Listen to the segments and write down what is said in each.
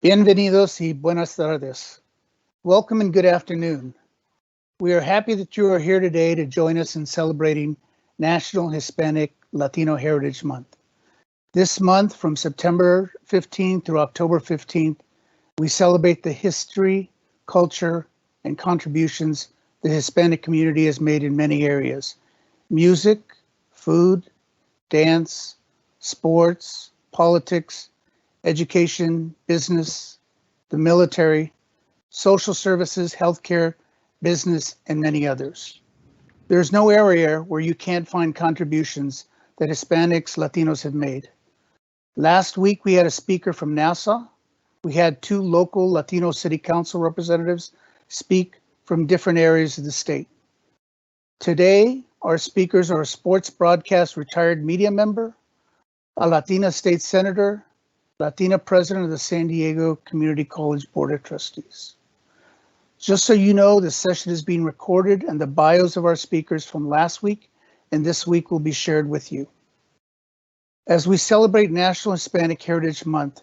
Bienvenidos y buenas tardes. Welcome and good afternoon. We are happy that you are here today to join us in celebrating National Hispanic Latino Heritage Month. This month, from September 15th through October 15th, we celebrate the history, culture, and contributions the Hispanic community has made in many areas: music, food, dance, sports, politics, education, business, the military, social services, healthcare, business, and many others. There's no area where you can't find contributions that Hispanics, Latinos have made. Last week, we had a speaker from Nassau. We had two local Latino City Council representatives speak from different areas of the state. Today, our speakers are a sports broadcast retired media member, a Latina state senator, Latina president of the San Diego Community College Board of Trustees. Just so you know, this session is being recorded and the bios of our speakers from last week and this week will be shared with you. As we celebrate National Hispanic Heritage Month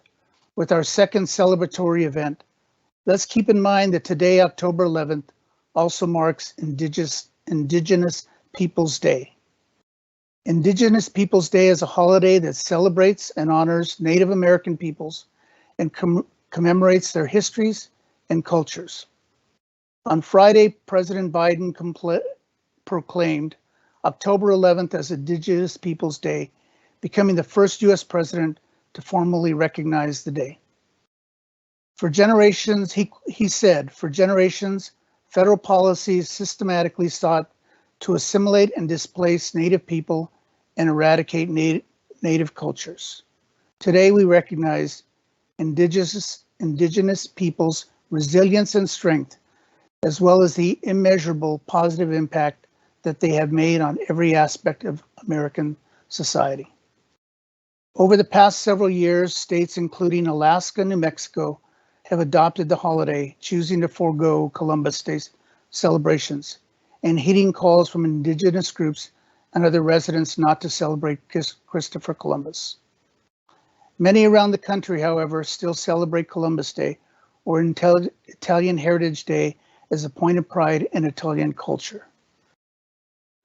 with our second celebratory event, let's keep in mind that today, October 11th, also marks Indigenous Peoples Day. Indigenous Peoples Day is a holiday that celebrates and honors Native American peoples and commemorates their histories and cultures. On Friday, President Biden proclaimed October 11th as Indigenous Peoples Day, becoming the first U.S. president to formally recognize the day. For generations, he said, for generations, federal policies systematically sought to assimilate and displace Native people and eradicate Native cultures. Today, we recognize Indigenous peoples' resilience and strength, as well as the immeasurable positive impact that they have made on every aspect of American society. Over the past several years, states including Alaska and New Mexico have adopted the holiday, choosing to forego Columbus Day celebrations and heeding calls from Indigenous groups and other residents not to celebrate Christopher Columbus. Many around the country, however, still celebrate Columbus Day or Italian Heritage Day as a point of pride in Italian culture.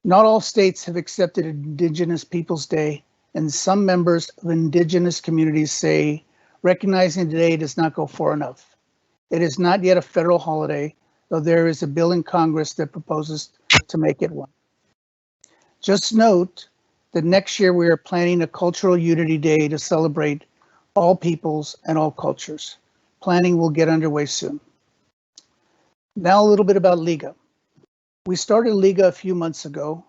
Not all states have accepted Indigenous Peoples Day, and some members of Indigenous communities say recognizing today does not go far enough. It is not yet a federal holiday, though there is a bill in Congress that proposes to make it one. Just note that next year we are planning a Cultural Unity Day to celebrate all peoples and all cultures. Planning will get underway soon. Now a little bit about LIGA. We started LIGA a few months ago.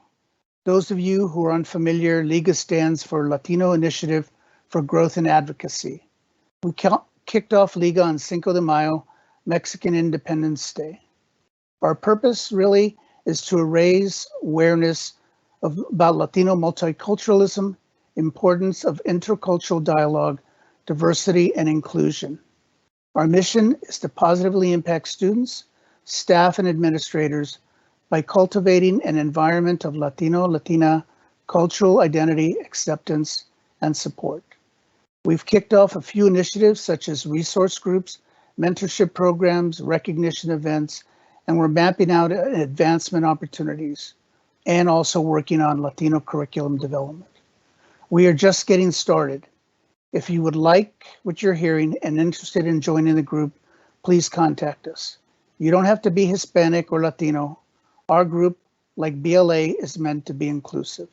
Those of you who are unfamiliar, LIGA stands for Latino Initiative for Growth and Advocacy. We kicked off LIGA on Cinco de Mayo, Mexican Independence Day. Our purpose really is to raise awareness about Latino multiculturalism, importance of intercultural dialogue, diversity, and inclusion. Our mission is to positively impact students, staff, and administrators by cultivating an environment of Latina cultural identity, acceptance, and support. We've kicked off a few initiatives such as resource groups, mentorship programs, recognition events, and we're mapping out advancement opportunities and also working on Latino curriculum development. We are just getting started. If you would like what you're hearing and interested in joining the group, please contact us. You don't have to be Hispanic or Latino. Our group, like BLA, is meant to be inclusive.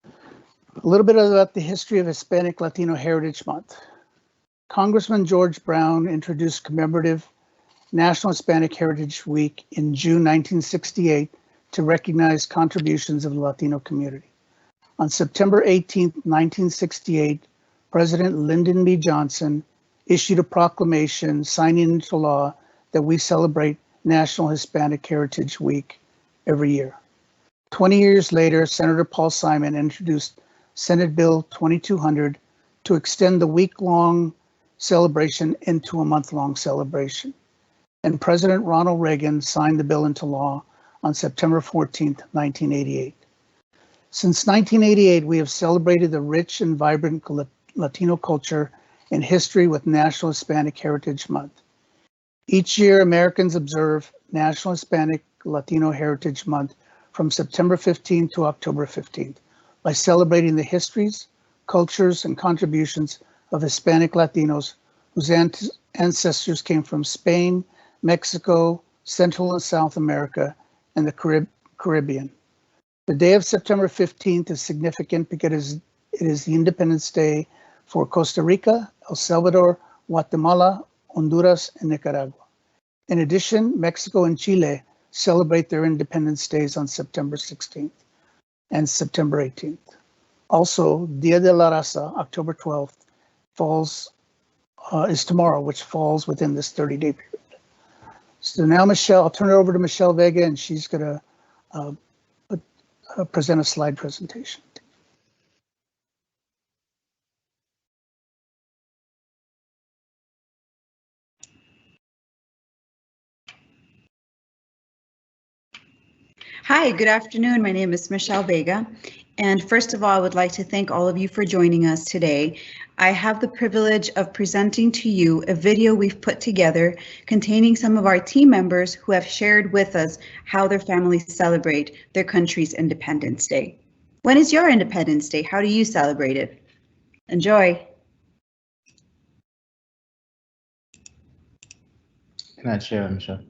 A little bit about the history of Hispanic Latino Heritage Month. Congressman George Brown introduced commemorative National Hispanic Heritage Week in June 1968 to recognize contributions of the Latino community. On September 18, 1968, President Lyndon B. Johnson issued a proclamation signing into law that we celebrate National Hispanic Heritage Week every year. 20 years later, Senator Paul Simon introduced Senate Bill 2200 to extend the week-long celebration into a month-long celebration. And President Ronald Reagan signed the bill into law on September 14, 1988. Since 1988, we have celebrated the rich and vibrant Latino culture in history with National Hispanic Heritage Month. Each year, Americans observe National Hispanic Latino Heritage Month from September 15th to October 15th by celebrating the histories, cultures, and contributions of Hispanic Latinos whose ancestors came from Spain, Mexico, Central and South America, and the Caribbean. The day of September 15th is significant because it is the Independence Day for Costa Rica, El Salvador, Guatemala, Honduras, and Nicaragua. In addition, Mexico and Chile celebrate their Independence Days on September 16th and September 18th. Also, Dia de la Raza, October 12th, is tomorrow, which falls within this 30-day period. So now, Michelle, I'll turn it over to Michelle Vega, and she's going to present a slide presentation. Hi, good afternoon. My name is Michelle Vega. And first of all, I would like to thank all of you for joining us today. I have the privilege of presenting to you a video we've put together containing some of our team members who have shared with us how their families celebrate their country's Independence Day. When is your Independence Day? How do you celebrate it? Enjoy. Can I share, Michelle?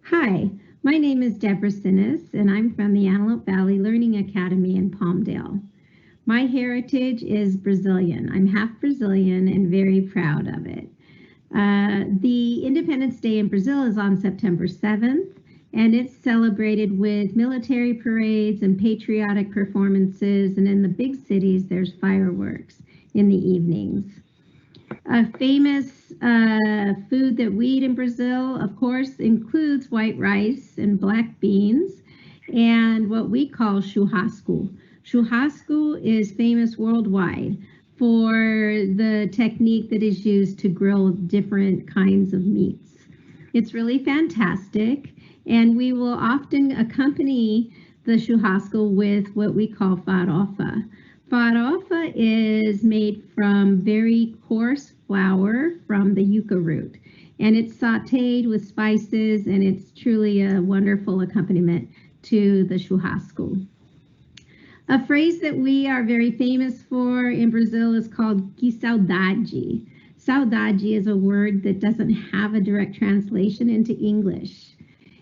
Hi, my name is Deborah Sinnes, and I'm from the Antelope Valley Learning Academy in Palmdale. My heritage is Brazilian. I'm half Brazilian and very proud of it. The Independence Day in Brazil is on September 7th, and it's celebrated with military parades and patriotic performances, and in the big cities, there's fireworks in the evenings. A famous food that we eat in Brazil, of course, includes white rice and black beans and what we call churrasco. Churrasco is famous worldwide for the technique that is used to grill different kinds of meats. It's really fantastic, and we will often accompany the churrasco with what we call farofa. Farofa is made from very coarse flour from the yucca root, and it's sauteed with spices, and it's truly a wonderful accompaniment to the churrasco. A phrase that we are very famous for in Brazil is called que saudade. Saudade is a word that doesn't have a direct translation into English.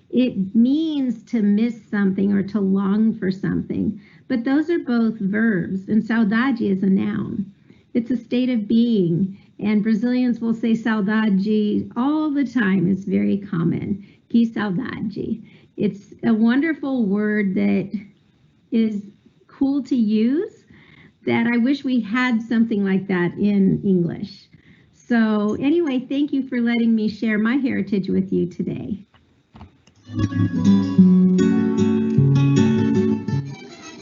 It means to miss something or to long for something, but those are both verbs, and saudade is a noun. It's a state of being, and Brazilians will say saudade all the time. It's very common, que saudade. It's a wonderful word that is cool to use, that I wish we had something like that in English. So anyway, thank you for letting me share my heritage with you today.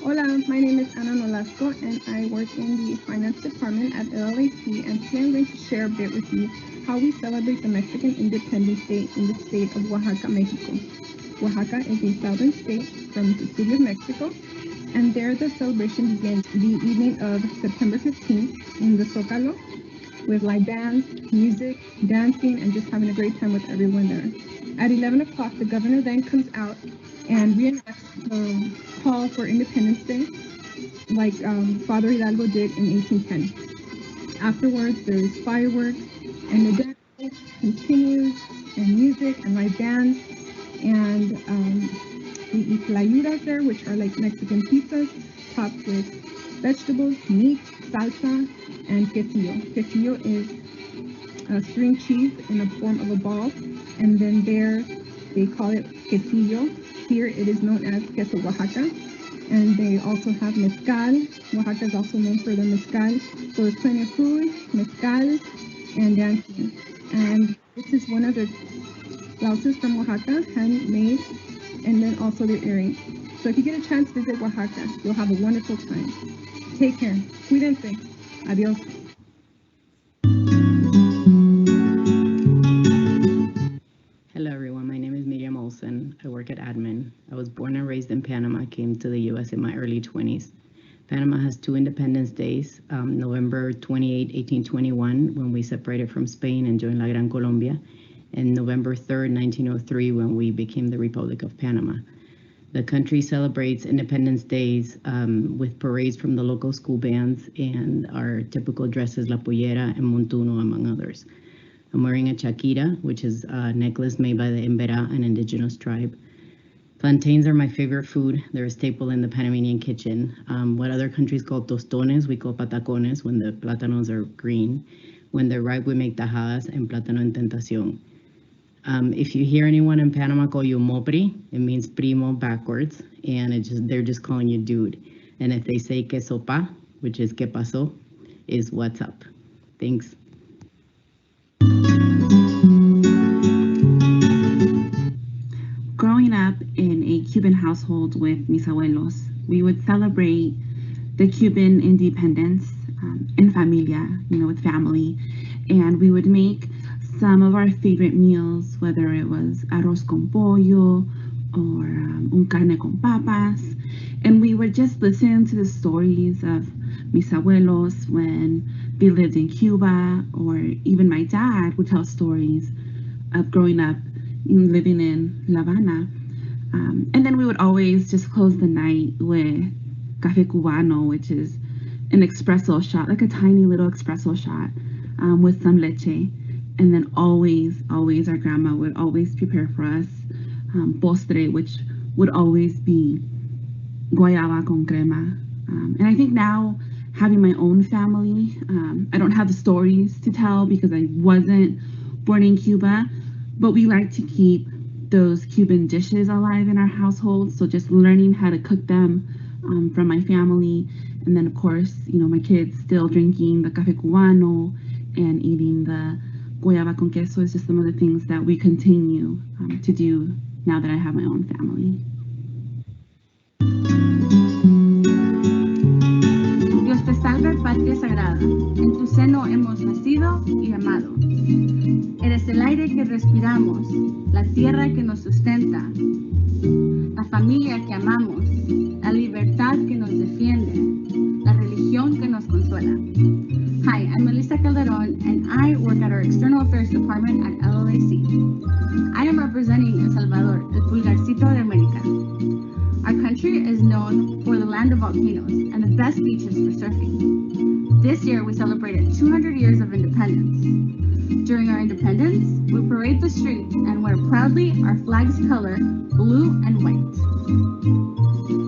Hola, my name is Ana Nolasco, and I work in the finance department at LLAC, and today I'm going to share a bit with you how we celebrate the Mexican Independence Day in the state of Oaxaca, Mexico. Oaxaca is a southern state from the city of Mexico, and there the celebration begins the evening of September 15th in the Zócalo with live bands, music, dancing, and just having a great time with everyone there. At 11 o'clock, the governor then comes out and reenacts the call for Independence Day, like Father Hidalgo did in 1810. Afterwards, there's fireworks, and the dance continues, and music and live bands, and we eat tlayudas there, which are like Mexican pizzas, topped with vegetables, meat, salsa, and quesillo. Quesillo is a string cheese in the form of a ball, and then there they call it quesillo. Here it is known as queso Oaxaca, And they also have mezcal. Oaxaca is also known for the mezcal. So there's plenty of food, mezcal, and dancing. And this is one of the blouses from Oaxaca, handmade, and then also their earrings. So if you get a chance to visit Oaxaca, you'll have a wonderful time. Take care. Cuídense. Adiós. Hello everyone, my name is Miriam Olsen. I work at admin. I was born and raised in Panama, came to the US in my early 20s. Panama has two Independence Days, November 28, 1821, when we separated from Spain and joined La Gran Colombia, and November 3rd, 1903, when we became the Republic of Panama. The country celebrates Independence Days with parades from the local school bands and our typical dresses, La Pollera and Montuno, among others. I'm wearing a chaquira, which is a necklace made by the Embera, an indigenous tribe. Plantains are my favorite food. They're a staple in the Panamanian kitchen. What other countries call tostones, we call patacones when the plátanos are green. When they're ripe, we make tajadas and plátano en tentación. If you hear anyone in Panama call you mopri, it means primo backwards, and they're just calling you dude. And if they say que sopa, which is que pasó, is what's up. Thanks. Growing up in a Cuban household with mis abuelos, we would celebrate the Cuban independence in familia, with family, and we would make some of our favorite meals, whether it was arroz con pollo or un carne con papas, and we would just listen to the stories of mis abuelos when they lived in Cuba, or even my dad would tell stories of growing up living in La Habana. And then we would always just close the night with café cubano, which is an espresso shot, like a tiny little espresso shot with some leche. And then always our grandma would always prepare for us postre, which would always be guayaba con crema. And I think now, having my own family, I don't have the stories to tell because I wasn't born in Cuba, but we like to keep those Cuban dishes alive in our household. So just learning how to cook them from my family. And then of course, my kids still drinking the café cubano and eating the guayaba con queso is just some of the things that we continue to do now that I have my own family. Dios te salve, patria sagrada. En tu seno hemos nacido y amado. Eres el aire que respiramos, la tierra que nos sustenta, la familia que amamos, la libertad que nos defiende, la religión que nos consuela. Hi, I'm Melissa Calderon, and I work at our External Affairs Department at LLAC. I am representing El Salvador, el pulgarcito de América. Our country is known for the land of volcanoes and the best beaches for surfing. This year, we celebrated 200 years of independence. During our independence, we parade the streets and wear proudly our flag's color, blue and white.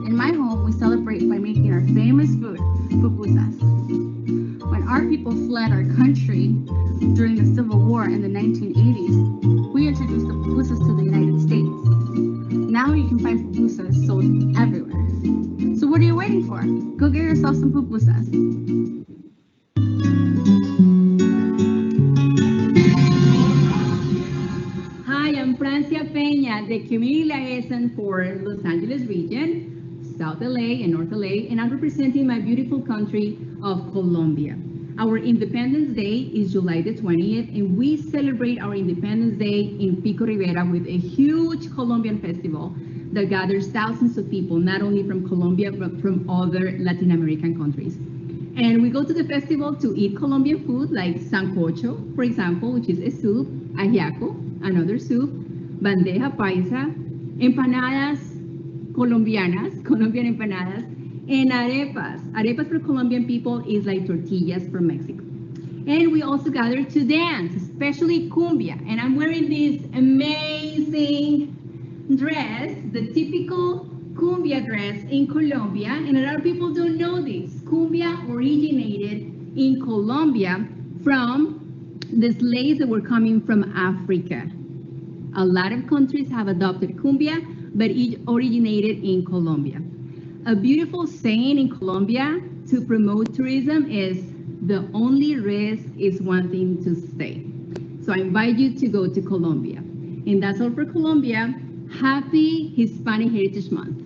In my home, we celebrate by making our famous food, pupusas. When our people fled our country during the Civil War in the 1980s, we introduced the pupusas to the United States. Now you can find pupusas sold everywhere. So what are you waiting for? Go get yourself some pupusas. Hi, I'm Francia Peña, the Community Liaison for Los Angeles region, South LA and North LA, and I'm representing my beautiful country of Colombia. Our Independence Day is July the 20th, and we celebrate our Independence Day in Pico Rivera with a huge Colombian festival that gathers thousands of people, not only from Colombia, but from other Latin American countries. And we go to the festival to eat Colombian food like sancocho, for example, which is a soup, ajiaco, another soup, bandeja paisa, empanadas colombianas, Colombian empanadas, and arepas. Arepas for Colombian people is like tortillas from Mexico. And we also gather to dance, especially cumbia. And I'm wearing this amazing dress, the typical cumbia dress in Colombia. And a lot of people don't know this. Cumbia originated in Colombia from the slaves that were coming from Africa. A lot of countries have adopted cumbia, but it originated in Colombia. A beautiful saying in Colombia to promote tourism is the only risk is wanting to stay. So I invite you to go to Colombia. And that's all for Colombia. Happy Hispanic Heritage Month.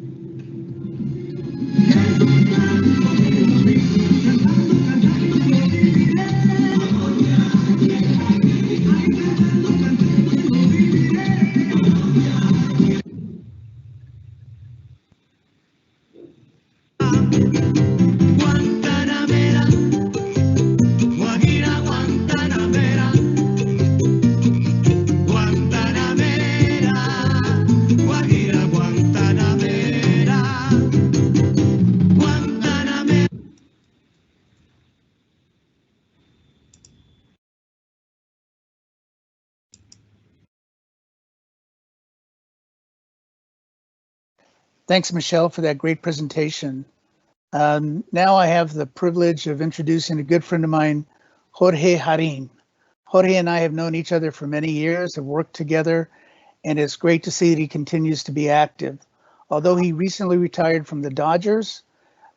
Thanks, Michelle, for that great presentation. Now I have the privilege of introducing a good friend of mine, Jorge Harin. Jorge and I have known each other for many years, have worked together, and it's great to see that he continues to be active. Although he recently retired from the Dodgers,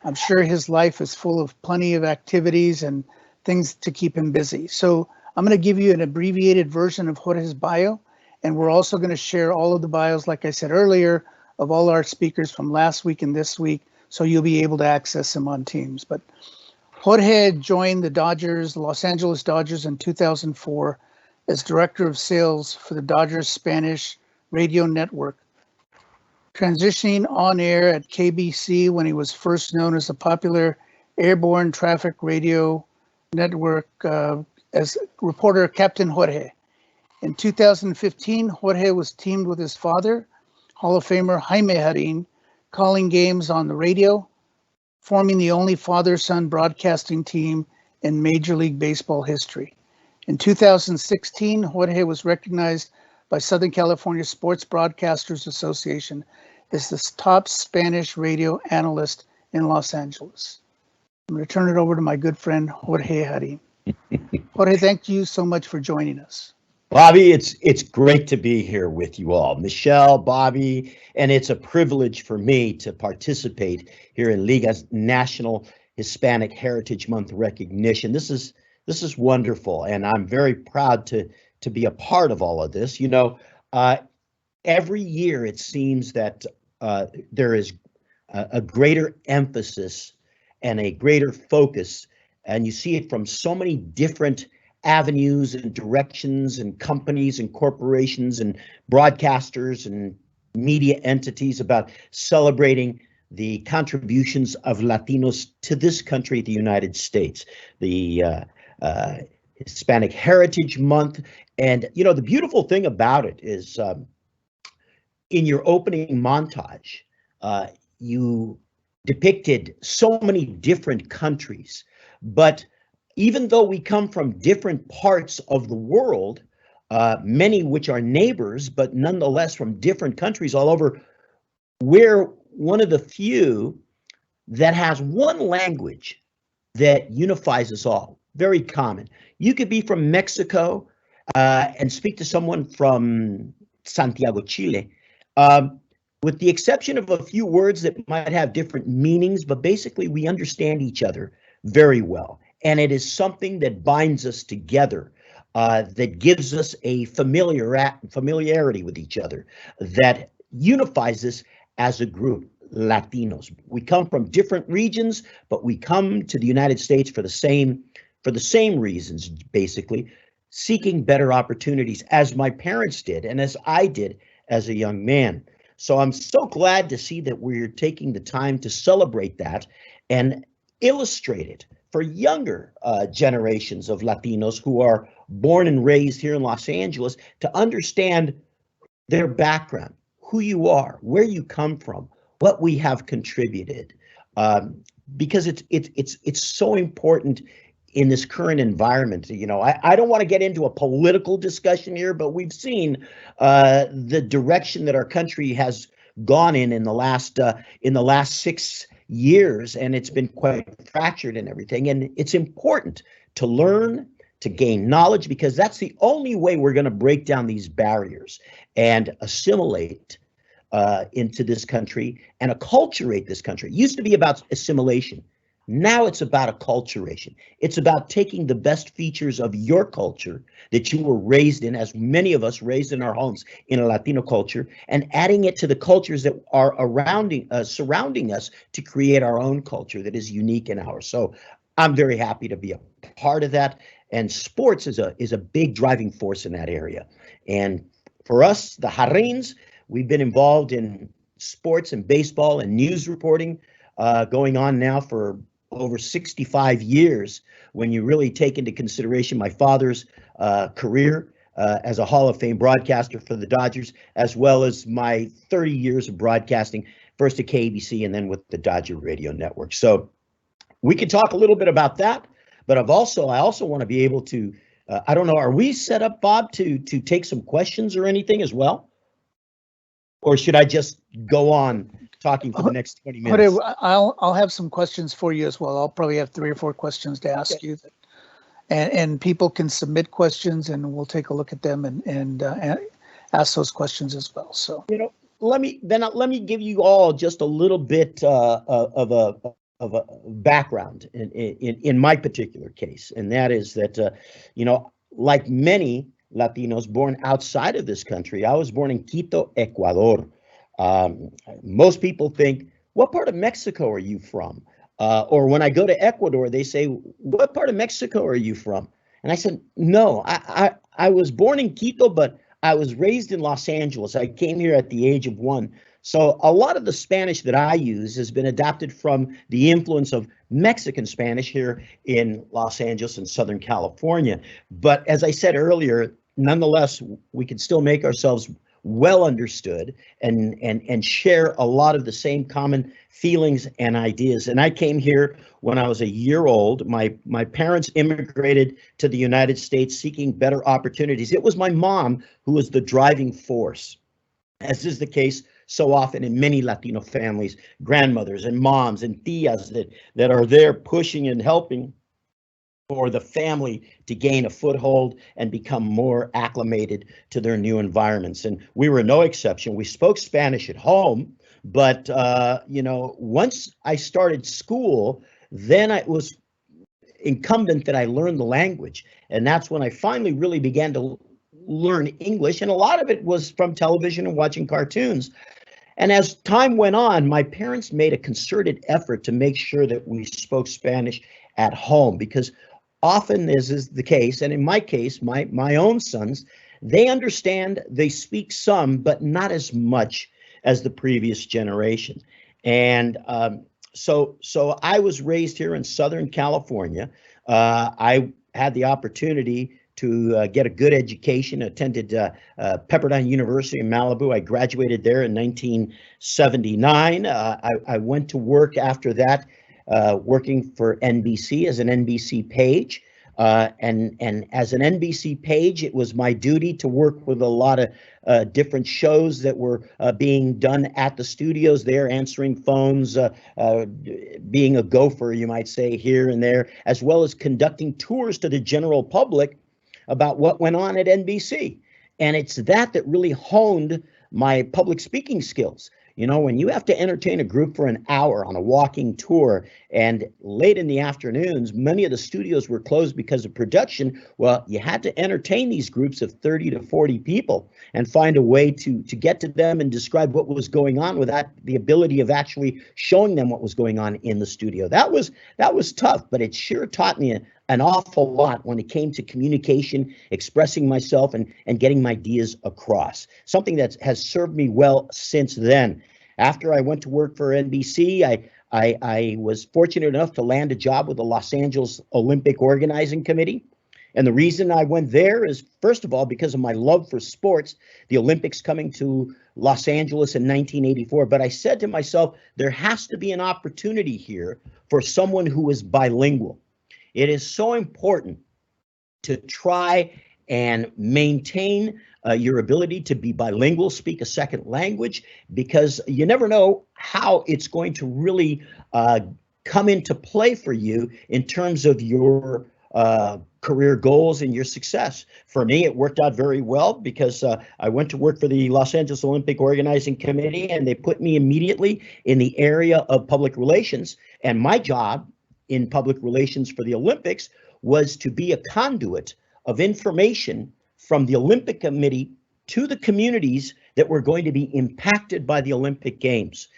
I'm sure his life is full of plenty of activities and things to keep him busy. So I'm going to give you an abbreviated version of Jorge's bio, and we're also going to share all of the bios, like I said earlier, of all our speakers from last week and this week, so you'll be able to access them on Teams. But Jorge joined the Los Angeles Dodgers in 2004 as Director of Sales for the Dodgers Spanish radio network, transitioning on air at KBC when he was first known as the popular airborne traffic radio network as reporter Captain Jorge. In 2015, Jorge was teamed with his father, Hall of Famer Jaime Harin, calling games on the radio, forming the only father-son broadcasting team in Major League Baseball history. In 2016, Jorge was recognized by Southern California Sports Broadcasters Association as the top Spanish radio analyst in Los Angeles. I'm going to turn it over to my good friend, Jorge Harin. Jorge, thank you so much for joining us. Bobby, it's great to be here with you all. Michelle, Bobby, and it's a privilege for me to participate here in Liga's National Hispanic Heritage Month recognition. This is wonderful, and I'm very proud to be a part of all of this. You know, every year it seems that there is a greater emphasis and a greater focus, and you see it from so many different avenues and directions and companies and corporations and broadcasters and media entities about celebrating the contributions of Latinos to this country, the United States, the Hispanic Heritage Month. And, you know, the beautiful thing about it is in your opening montage, you depicted so many different countries, but even though we come from different parts of the world, many which are neighbors, but nonetheless from different countries all over, we're one of the few that has one language that unifies us all, very common. You could be from Mexico and speak to someone from Santiago, Chile, with the exception of a few words that might have different meanings, but basically we understand each other very well. And it is something that binds us together, that gives us a familiarity with each other, that unifies us as a group, Latinos. We come from different regions, but we come to the United States for the same reasons, basically, seeking better opportunities, as my parents did and as I did as a young man. So I'm so glad to see that we're taking the time to celebrate that and illustrate it for younger generations of Latinos who are born and raised here in Los Angeles to understand their background, who you are, where you come from, what we have contributed, because it's so important in this current environment. You know, I don't want to get into a political discussion here, but we've seen the direction that our country has gone in the last 6 years, and it's been quite fractured and everything. And it's important to learn, to gain knowledge, because that's the only way we're going to break down these barriers and assimilate into this country and acculturate this country. It used to be about assimilation. Now it's about acculturation. It's about taking the best features of your culture that you were raised in, as many of us raised in our homes in a Latino culture, and adding it to the cultures that are surrounding us to create our own culture that is unique in ours. So I'm very happy to be a part of that. And sports is a big driving force in that area. And for us, the Jarrins, we've been involved in sports and baseball and news reporting going on now for over 65 years, when you really take into consideration my father's career as a Hall of Fame broadcaster for the Dodgers, as well as my 30 years of broadcasting, first at KBC and then with the Dodger Radio Network. So we could talk a little bit about that, but I also want to be able to, I don't know, are we set up, Bob, to take some questions or anything as well? Or should I just go on talking for the next 20 minutes? I'll have some questions for you as well. I'll probably have 3 or 4 questions to ask you. And people can submit questions, and we'll take a look at them and ask those questions as well. So, you know, let me give you all just a little bit of a background in my particular case, and that is that you know, like many Latinos born outside of this country, I was born in Quito, Ecuador. Most people think, what part of Mexico are you from? Or when I go to Ecuador, they say, what part of Mexico are you from? And I said, no, I was born in Quito, but I was raised in Los Angeles. I came here at the age of 1. So a lot of the Spanish that I use has been adapted from the influence of Mexican Spanish here in Los Angeles and Southern California. But as I said earlier, nonetheless, we can still make ourselves well understood and share a lot of the same common feelings and ideas. And I came here when I was a year old. My parents immigrated to the United States seeking better opportunities. It was my mom who was the driving force, as is the case so often in many Latino families, grandmothers and moms and tias that are there pushing and helping for the family to gain a foothold and become more acclimated to their new environments. And we were no exception. We spoke Spanish at home, but you know, once I started school, then it was incumbent that I learn the language. And that's when I finally really began to learn English. And a lot of it was from television and watching cartoons. And as time went on, my parents made a concerted effort to make sure that we spoke Spanish at home, because often, as is the case, and in my case, my own sons, they understand, they speak some, but not as much as the previous generation. And so I was raised here in Southern California. I had the opportunity to get a good education, attended Pepperdine University in Malibu. I graduated there in 1979. I went to work after that, working for NBC as an NBC page. And as an NBC page, it was my duty to work with a lot of different shows that were being done at the studios there, answering phones, being a gopher, you might say, here and there, as well as conducting tours to the general public about what went on at NBC. And it's that really honed my public speaking skills. You know, when you have to entertain a group for an hour on a walking tour, and late in the afternoons, many of the studios were closed because of production, well, you had to entertain these groups of 30 to 40 people and find a way to get to them and describe what was going on without the ability of actually showing them what was going on in the studio. That was tough, but it sure taught me an awful lot when it came to communication, expressing myself, and getting my ideas across. Something that has served me well since then. After I went to work for NBC, I was fortunate enough to land a job with the Los Angeles Olympic Organizing Committee. And the reason I went there is, first of all, because of my love for sports, the Olympics coming to Los Angeles in 1984. But I said to myself, there has to be an opportunity here for someone who is bilingual. It is so important to try and maintain your ability to be bilingual, speak a second language, because you never know how it's going to really come into play for you in terms of your career goals and your success. For me, it worked out very well because I went to work for the Los Angeles Olympic Organizing Committee, and they put me immediately in the area of public relations. And my job in public relations for the Olympics was to be a conduit of information from the Olympic Committee to the communities that were going to be impacted by the Olympic Games,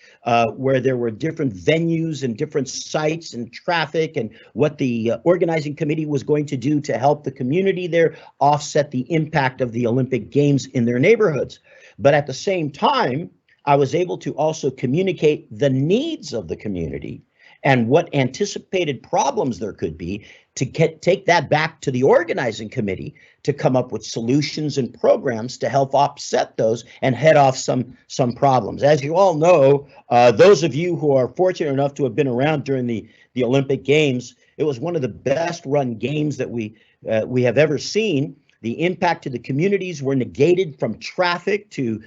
where there were different venues and different sites and traffic, and what the organizing committee was going to do to help the community there offset the impact of the Olympic Games in their neighborhoods. But at the same time, I was able to also communicate the needs of the community and what anticipated problems there could be to take that back to the organizing committee to come up with solutions and programs to help offset those and head off some problems. As you all know, those of you who are fortunate enough to have been around during the Olympic Games, it was one of the best run games that we have ever seen. The impact to the communities were negated, from traffic to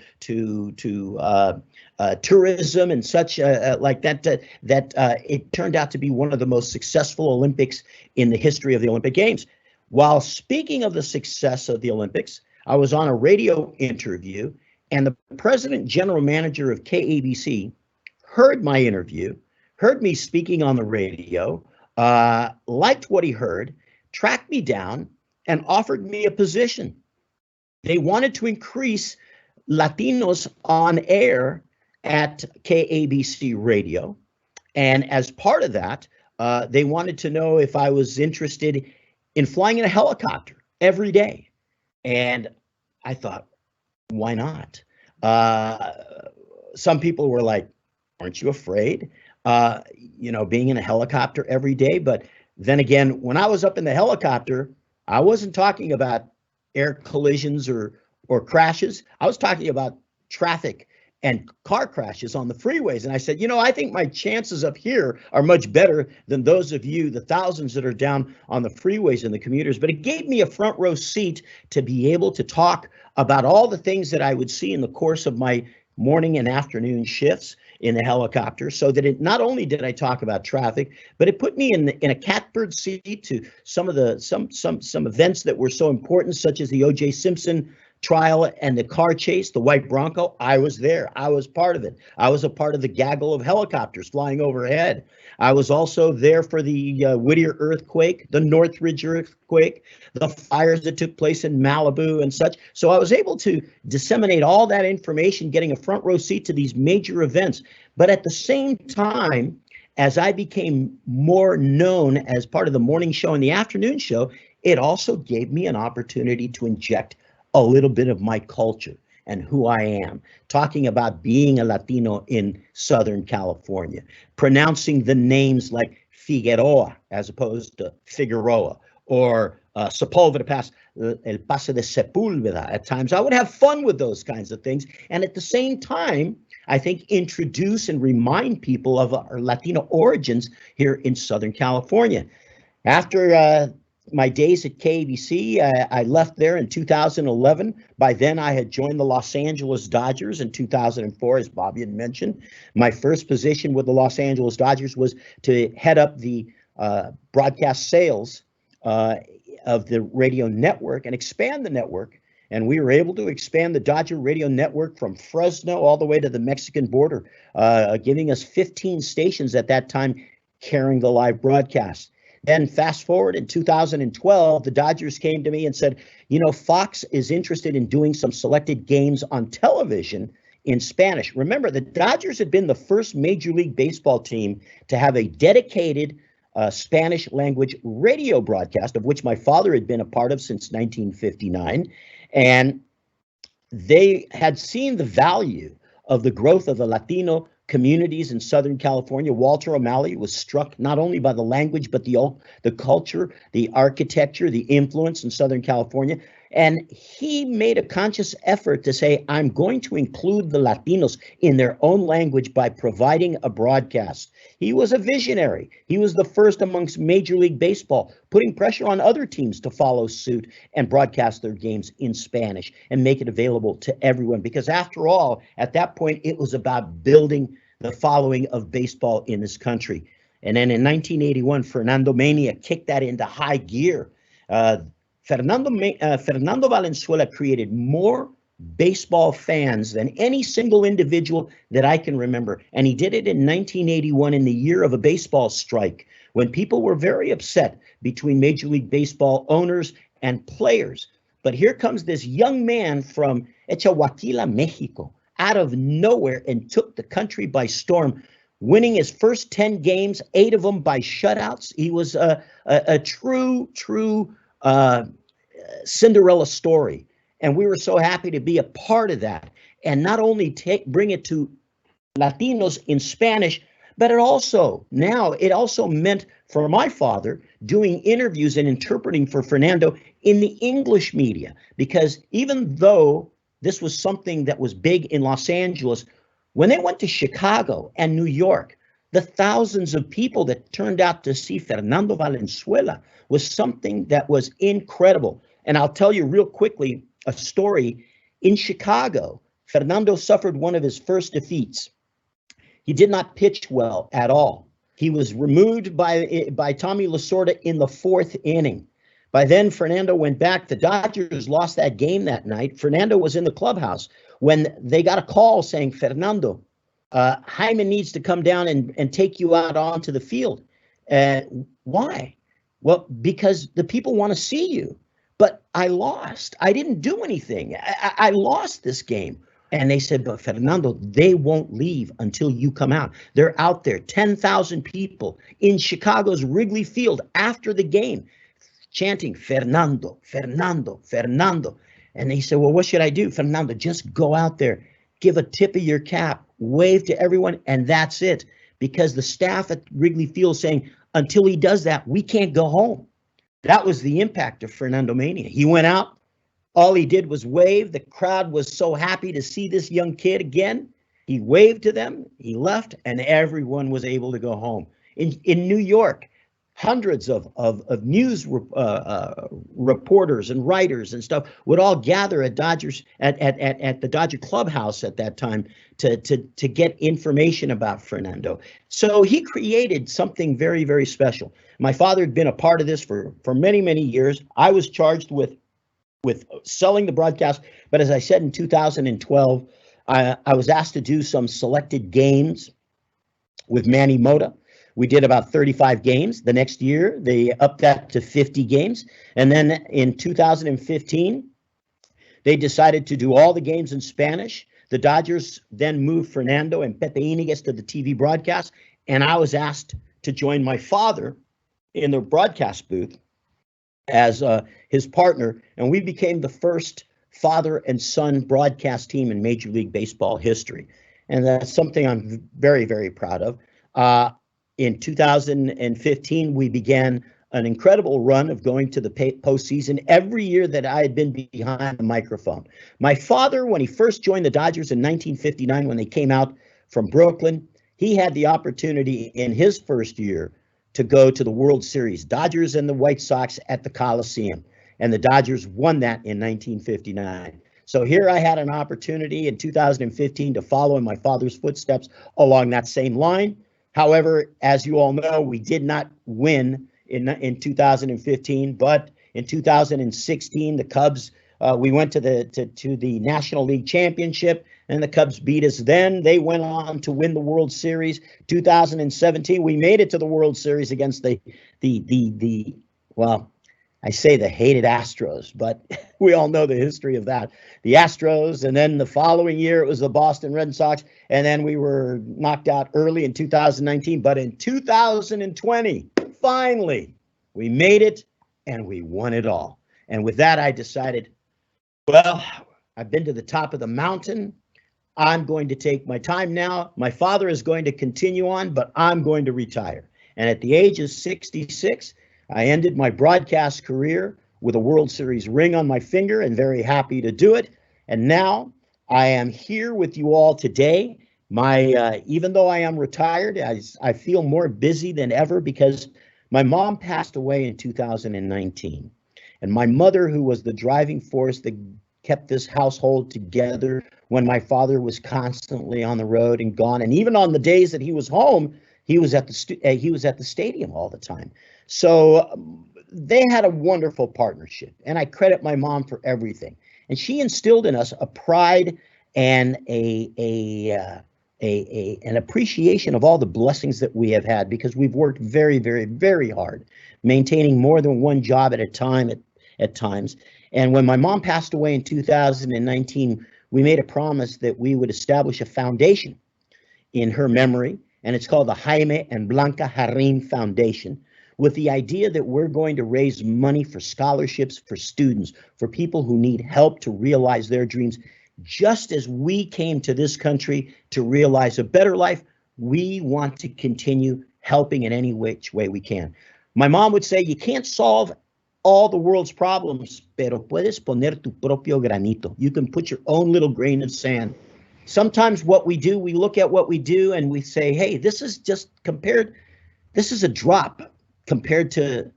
tourism and such like that. It turned out to be one of the most successful Olympics in the history of the Olympic Games. While speaking of the success of the Olympics, I was on a radio interview, and the president general manager of KABC heard my interview, heard me speaking on the radio, liked what he heard, tracked me down, and offered me a position. They wanted to increase Latinos on air at KABC radio. And as part of that, they wanted to know if I was interested in flying in a helicopter every day. And I thought, why not? Some people were like, aren't you afraid? Being in a helicopter every day. But then again, when I was up in the helicopter, I wasn't talking about air collisions or crashes. I was talking about traffic and car crashes on the freeways. And I said, I think my chances up here are much better than those of you, the thousands that are down on the freeways and the commuters. But it gave me a front row seat to be able to talk about all the things that I would see in the course of my morning and afternoon shifts in the helicopter, so that it not only did I talk about traffic, but it put me in a catbird seat to some of the some events that were so important, such as the O.J. Simpson trial and the car chase, the white Bronco. I was there. I was part of it. I was a part of the gaggle of helicopters flying overhead. I was also there for the Whittier earthquake, the Northridge earthquake, the fires that took place in Malibu and such. So I was able to disseminate all that information, getting a front row seat to these major events. But at the same time, as I became more known as part of the morning show and the afternoon show, it also gave me an opportunity to inject a little bit of my culture and who I am, talking about being a Latino in Southern California, pronouncing the names like Figueroa as opposed to Figueroa, or Sepulveda Pass, El Paso de Sepúlveda at times. I would have fun with those kinds of things. And at the same time, I think introduce and remind people of our Latino origins here in Southern California. After my days at KABC, I left there in 2011. By then, I had joined the Los Angeles Dodgers in 2004, as Bobby had mentioned. My first position with the Los Angeles Dodgers was to head up the broadcast sales of the radio network and expand the network. And we were able to expand the Dodger radio network from Fresno all the way to the Mexican border, giving us 15 stations at that time carrying the live broadcast. Then fast forward in 2012, the Dodgers came to me and said, Fox is interested in doing some selected games on television in Spanish. Remember, the Dodgers had been the first Major League Baseball team to have a dedicated Spanish language radio broadcast, of which my father had been a part of since 1959. And they had seen the value of the growth of the Latino communities in Southern California. Walter O'Malley was struck not only by the language, but the culture, the architecture, the influence in Southern California. And he made a conscious effort to say, I'm going to include the Latinos in their own language by providing a broadcast. He was a visionary. He was the first amongst Major League Baseball, putting pressure on other teams to follow suit and broadcast their games in Spanish and make it available to everyone. Because after all, at that point, it was about building the following of baseball in this country. And then in 1981, Fernando Mania kicked that into high gear. Fernando Valenzuela created more baseball fans than any single individual that I can remember. And he did it in 1981, in the year of a baseball strike, when people were very upset between Major League Baseball owners and players. But here comes this young man from Echahuaquila, Mexico, out of nowhere, and took the country by storm, winning his first 10 games, 8 of them by shutouts. He was a true Cinderella story. And we were so happy to be a part of that, and not only bring it to Latinos in Spanish, but it also meant for my father doing interviews and interpreting for Fernando in the English media, because even though this was something that was big in Los Angeles, when they went to Chicago and New York, the thousands of people that turned out to see Fernando Valenzuela was something that was incredible. And I'll tell you real quickly a story. In Chicago, Fernando suffered one of his first defeats. He did not pitch well at all. He was removed by Tommy Lasorda in the 4th inning. By then, Fernando went back. The Dodgers lost that game that night. Fernando was in the clubhouse when they got a call saying, Fernando, Jaime needs to come down and take you out onto the field. Why? Well, because the people want to see you. But I lost. I didn't do anything. I lost this game. And they said, but Fernando, they won't leave until you come out. They're out there, 10,000 people in Chicago's Wrigley Field after the game, chanting, Fernando, Fernando, Fernando. And they said, well, what should I do? Fernando, just go out there, give a tip of your cap, wave to everyone, and that's it. Because the staff at Wrigley Field saying, until he does that, we can't go home. That was the impact of Fernando Mania. He went out. All he did was wave. The crowd was so happy to see this young kid again. He waved to them. He left, and everyone was able to go home. In New York, hundreds of news reporters and writers and stuff would all gather at the Dodger clubhouse at that time to get information about Fernando. So he created something very, very special. My father had been a part of this for many, many years. I was charged with selling the broadcast, but as I said, in 2012, I was asked to do some selected games with Manny Mota. We did about 35 games. The next year, they upped that to 50 games. And then in 2015, they decided to do all the games in Spanish. The Dodgers then moved Fernando and Pepe Iniguez to the TV broadcast, and I was asked to join my father in the broadcast booth as his partner, and we became the first father and son broadcast team in Major League Baseball history. And that's something I'm very, very proud of. In 2015, we began an incredible run of going to the postseason every year that I had been behind the microphone. My father, when he first joined the Dodgers in 1959, when they came out from Brooklyn, he had the opportunity in his first year to go to the World Series, Dodgers and the White Sox at the Coliseum. And the Dodgers won that in 1959. So here I had an opportunity in 2015 to follow in my father's footsteps along that same line. However, as you all know, we did not win in 2015, but in 2016, the Cubs, we went to the National League Championship, and the Cubs beat us then. They went on to win the World Series. 2017, we made it to the World Series against well, I say the hated Astros, but we all know the history of that. The Astros, and then the following year it was the Boston Red Sox, and then we were knocked out early in 2019. But in 2020, finally, we made it, and we won it all. And with that, I decided, well, I've been to the top of the mountain. I'm going to take my time now. My father is going to continue on, but I'm going to retire. And at the age of 66, I ended my broadcast career with a World Series ring on my finger, and very happy to do it. And now I am here with you all today. Even though I am retired, I feel more busy than ever because my mom passed away in 2019. And my mother, who was the driving force that kept this household together when my father was constantly on the road and gone, and even on the days that he was home, He was at the stadium all the time. So they had a wonderful partnership, and I credit my mom for everything. And she instilled in us a pride and an appreciation of all the blessings that we have had, because we've worked very, very, very hard, maintaining more than one job at a time at times. And when my mom passed away in 2019, we made a promise that we would establish a foundation in her memory, and it's called the Jaime and Blanca Jarrin Foundation, with the idea that we're going to raise money for scholarships for students, for people who need help to realize their dreams. Just as we came to this country to realize a better life, we want to continue helping in any which way we can. My mom would say, you can't solve all the world's problems, pero puedes poner tu propio granito. You can put your own little grain of sand. Sometimes what we do, we look at what we do and we say, hey, this is a drop compared to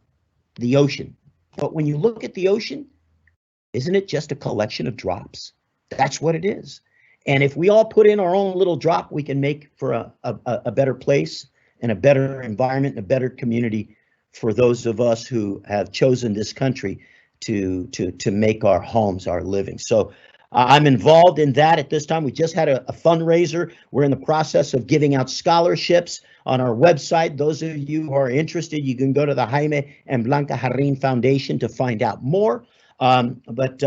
the ocean. But when you look at the ocean, isn't it just a collection of drops? That's what it is. And if we all put in our own little drop, we can make for a better place and a better environment and a better community for those of us who have chosen this country to make our homes our living. So I'm involved in that at this time. We just had a fundraiser. We're in the process of giving out scholarships on our website. Those of you who are interested, you can go to the Jaime and Blanca Jarrin Foundation to find out more. But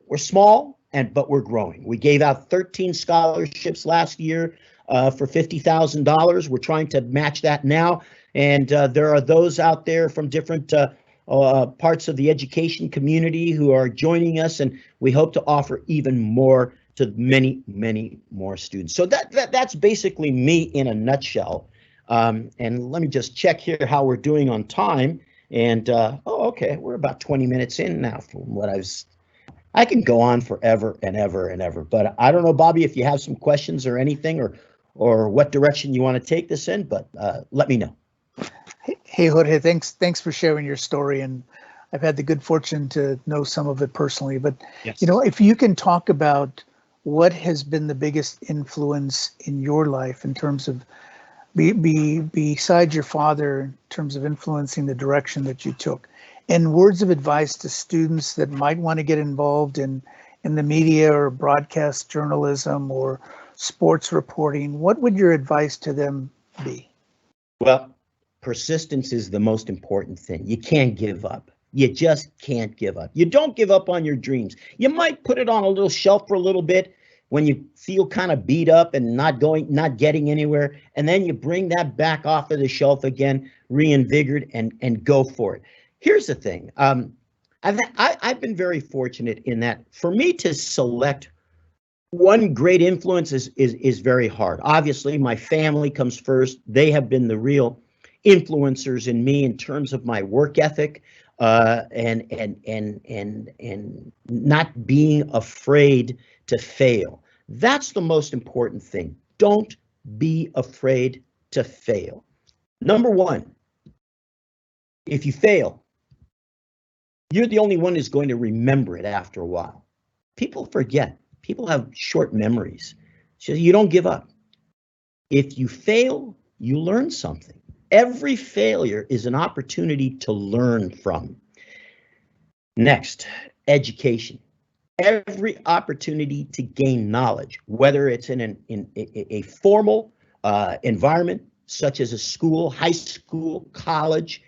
we're small, but we're growing. We gave out 13 scholarships last year for $50,000. We're trying to match that now. And there are those out there from different parts of the education community who are joining us, and we hope to offer even more to many, many more students. So that's basically me in a nutshell. And let me just check here how we're doing on time. And okay, we're about 20 minutes in now from what I can go on forever and ever and ever. But I don't know, Bobby, if you have some questions or anything, or what direction you want to take this in, but let me know. Hey, Jorge, thanks for sharing your story, and I've had the good fortune to know some of it personally. But yes, if you can talk about what has been the biggest influence in your life in terms of besides your father, in terms of influencing the direction that you took, and words of advice to students that might want to get involved in the media or broadcast journalism or sports reporting, what would your advice to them be? Well, persistence is the most important thing. You can't give up. You just can't give up. You don't give up on your dreams. You might put it on a little shelf for a little bit when you feel kind of beat up and not getting anywhere, and then you bring that back off of the shelf again, reinvigorated, and go for it. Here's the thing. I've been very fortunate in that for me to select one great influence is very hard. Obviously, my family comes first. They have been the real influencers in me in terms of my work ethic and not being afraid to fail. That's the most important thing. Don't be afraid to fail. Number one, if you fail, you're the only one who's going to remember it after a while. People forget. People have short memories. So you don't give up. If you fail, you learn something. Every failure is an opportunity to learn from. Next, education. Every opportunity to gain knowledge, whether it's in a formal environment, such as a school, high school, college,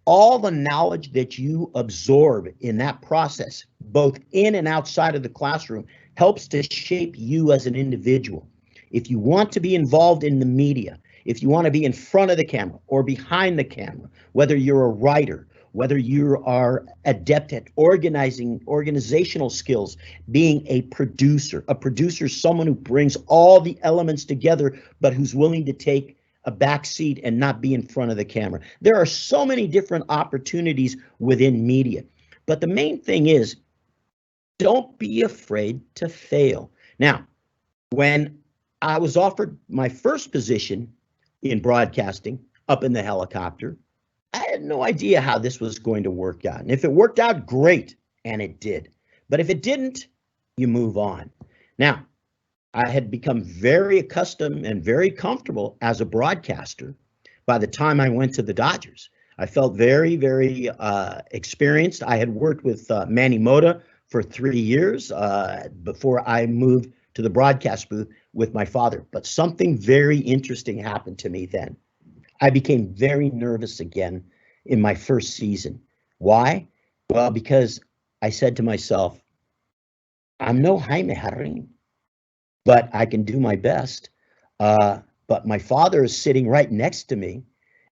all the knowledge that you absorb in that process, both in and outside of the classroom, helps to shape you as an individual. If you want to be involved in the media, if you want to be in front of the camera or behind the camera, whether you're a writer, whether you are adept at organizational skills, being a producer is someone who brings all the elements together, but who's willing to take a back seat and not be in front of the camera. There are so many different opportunities within media, but the main thing is, don't be afraid to fail. Now, when I was offered my first position in broadcasting up in the helicopter, I had no idea how this was going to work out. And if it worked out, great, and it did. But if it didn't, you move on. Now, I had become very accustomed and very comfortable as a broadcaster, by the time I went to the Dodgers. I felt very, very experienced. I had worked with Manny Mota for 3 years before I moved to the broadcast booth with my father. But something very interesting happened to me then. I became very nervous again in my first season. Why? Well, because I said to myself, I'm no Jaime Jarrín, but I can do my best. But my father is sitting right next to me,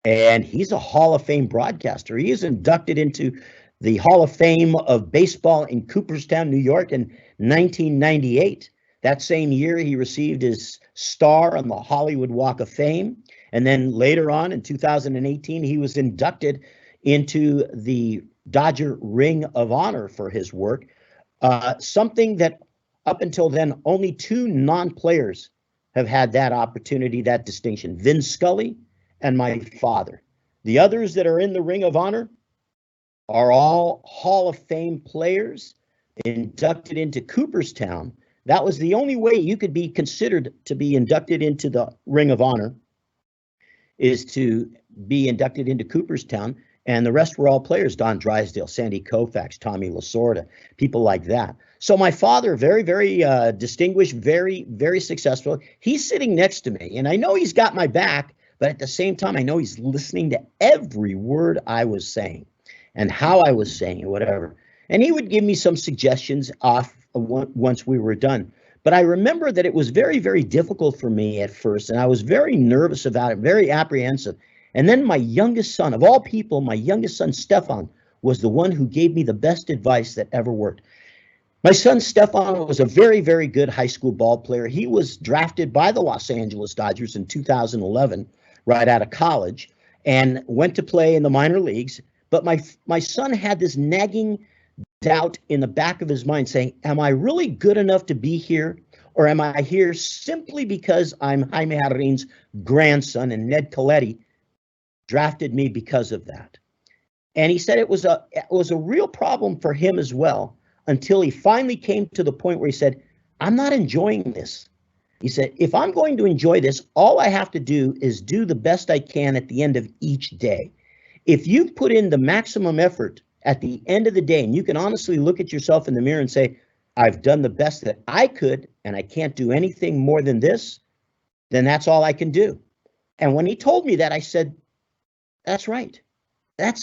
and he's a Hall of Fame broadcaster. He is inducted into the Hall of Fame of Baseball in Cooperstown, New York in 1998. That same year, he received his star on the Hollywood Walk of Fame. And then later on in 2018, he was inducted into the Dodger Ring of Honor for his work, something that up until then, only 2 non-players have had that opportunity, that distinction, Vin Scully and my father. The others that are in the Ring of Honor are all Hall of Fame players inducted into Cooperstown. That was the only way you could be considered to be inducted into the Ring of Honor, is to be inducted into Cooperstown, and the rest were all players: Don Drysdale, Sandy Koufax, Tommy Lasorda, people like that. So my father, very, very distinguished, very, very successful. He's sitting next to me, and I know he's got my back, but at the same time, I know he's listening to every word I was saying and how I was saying it, whatever. And he would give me some suggestions off once we were done. But I remember that it was very, very difficult for me at first, and I was very nervous about it, very apprehensive. And then my youngest son, of all people, my youngest son, Stefan, was the one who gave me the best advice that ever worked. My son, Stefan, was a very, very good high school ball player. He was drafted by the Los Angeles Dodgers in 2011, right out of college, and went to play in the minor leagues. But my son had this nagging doubt in the back of his mind saying, am I really good enough to be here? Or am I here simply because I'm Jaime Jarrín's grandson and Ned Coletti drafted me because of that? And he said it was a real problem for him as well, until he finally came to the point where he said, I'm not enjoying this. He said, if I'm going to enjoy this, all I have to do is do the best I can at the end of each day. If you've put in the maximum effort at the end of the day, and you can honestly look at yourself in the mirror and say, I've done the best that I could, and I can't do anything more than this, then that's all I can do. And when he told me that, I said, that's right. That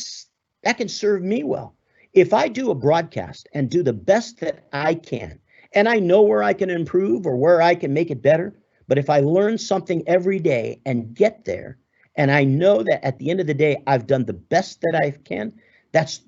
can serve me well. If I do a broadcast and do the best that I can, and I know where I can improve or where I can make it better, but if I learn something every day and get there, and I know that at the end of the day, I've done the best that I can, that's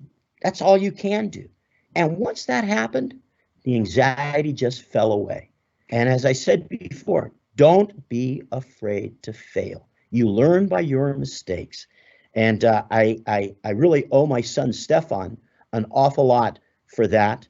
all you can do. And once that happened, the anxiety just fell away. And as I said before, don't be afraid to fail. You learn by your mistakes. And I really owe my son, Stefan, an awful lot for that,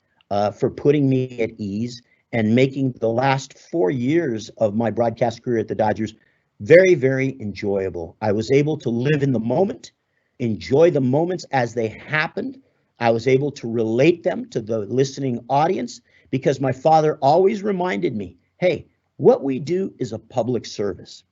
for putting me at ease and making the last 4 years of my broadcast career at the Dodgers very, very enjoyable. I was able to live in the moment, enjoy the moments as they happened. I was able to relate them to the listening audience because my father always reminded me, hey, what we do is a public service.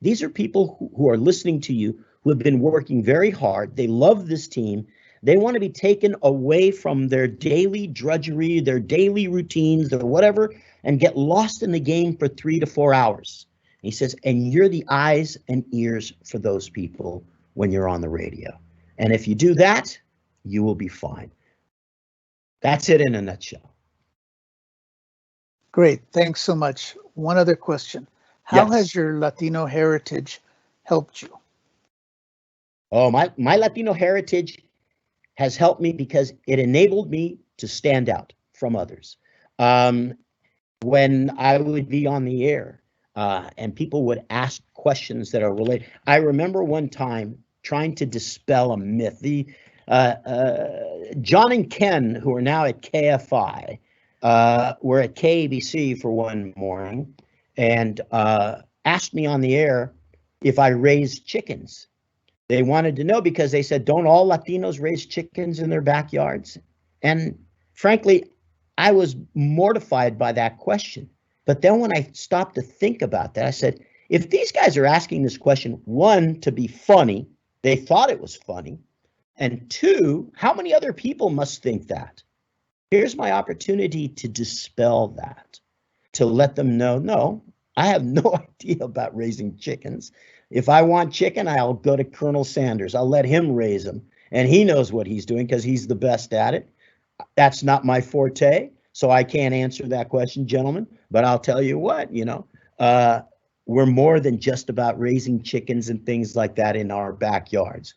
These are people who are listening to you, who have been working very hard. They love this team. They want to be taken away from their daily drudgery, their daily routines, their whatever, and get lost in the game for 3 to 4 hours. He says, and you're the eyes and ears for those people when you're on the radio. And if you do that, you will be fine. That's it in a nutshell. Great, thanks so much. One other question. How Yes. has your Latino heritage helped you? Oh, my Latino heritage has helped me because it enabled me to stand out from others. When I would be on the air and people would ask questions that are related. I remember one time trying to dispel a myth. John and Ken, who are now at KFI, were at KABC for one morning and asked me on the air if I raised chickens. They wanted to know because they said, don't all Latinos raise chickens in their backyards? And frankly, I was mortified by that question. But then when I stopped to think about that, I said, if these guys are asking this question, one, to be funny, they thought it was funny, and two, how many other people must think that? Here's my opportunity to dispel that, to let them know, no, I have no idea about raising chickens. If I want chicken, I'll go to Colonel Sanders. I'll let him raise them, and he knows what he's doing because he's the best at it. That's not my forte, so I can't answer that question, gentlemen, but I'll tell you what, we're more than just about raising chickens and things like that in our backyards.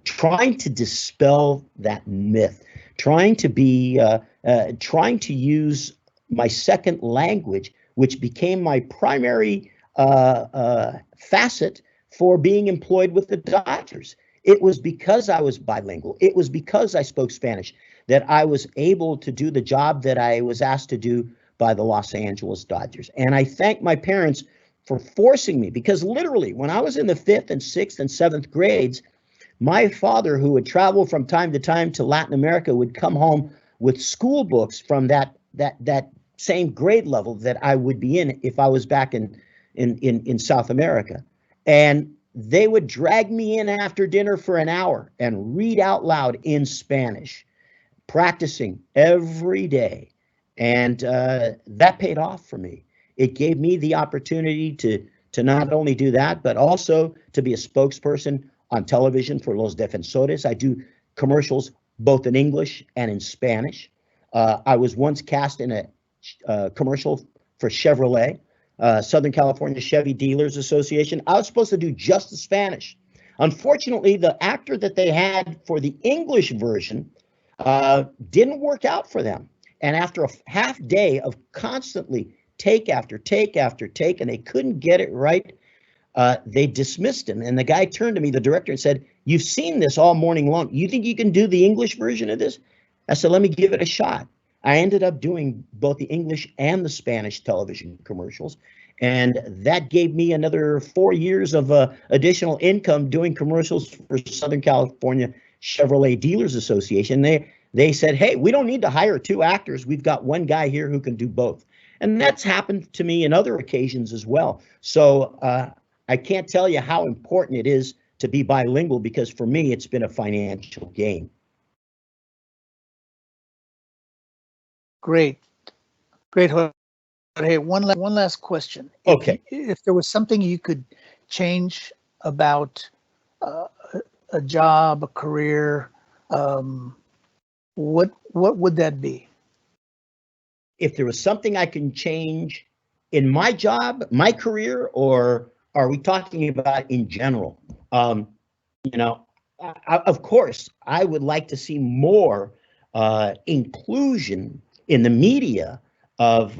Trying to dispel that myth, trying to use my second language, which became my primary facet for being employed with the Dodgers. It was because I was bilingual. It was because I spoke Spanish that I was able to do the job that I was asked to do by the Los Angeles Dodgers. And I thank my parents for forcing me, because literally when I was in the 5th and 6th and 7th grades, my father, who would travel from time to time to Latin America, would come home with school books from that same grade level that I would be in if I was back in South America. And they would drag me in after dinner for an hour and read out loud in Spanish, practicing every day. And that paid off for me. It gave me the opportunity to not only do that, but also to be a spokesperson on television for Los Defensores. I do commercials both in English and in Spanish. I was once cast in a commercial for Chevrolet, Southern California Chevy Dealers Association. I was supposed to do just the Spanish. Unfortunately, the actor that they had for the English version didn't work out for them. And after a half day of constantly take after take after take, and they couldn't get it right, they dismissed him. And the guy turned to me, the director, and said, "You've seen this all morning long. You think you can do the English version of this?" I said, "Let me give it a shot." I ended up doing both the English and the Spanish television commercials. And that gave me another 4 years of additional income doing commercials for Southern California Chevrolet Dealers Association. They said, "Hey, we don't need to hire 2 actors. We've got one guy here who can do both." And that's happened to me in other occasions as well. So I can't tell you how important it is to be bilingual, because for me, it's been a financial gain. Great. Hey, one last question. Okay. If there was something you could change about a job, a career, what would that be? If there was something I can change in my job, my career, or are we talking about in general? Of course, I would like to see more inclusion in the media of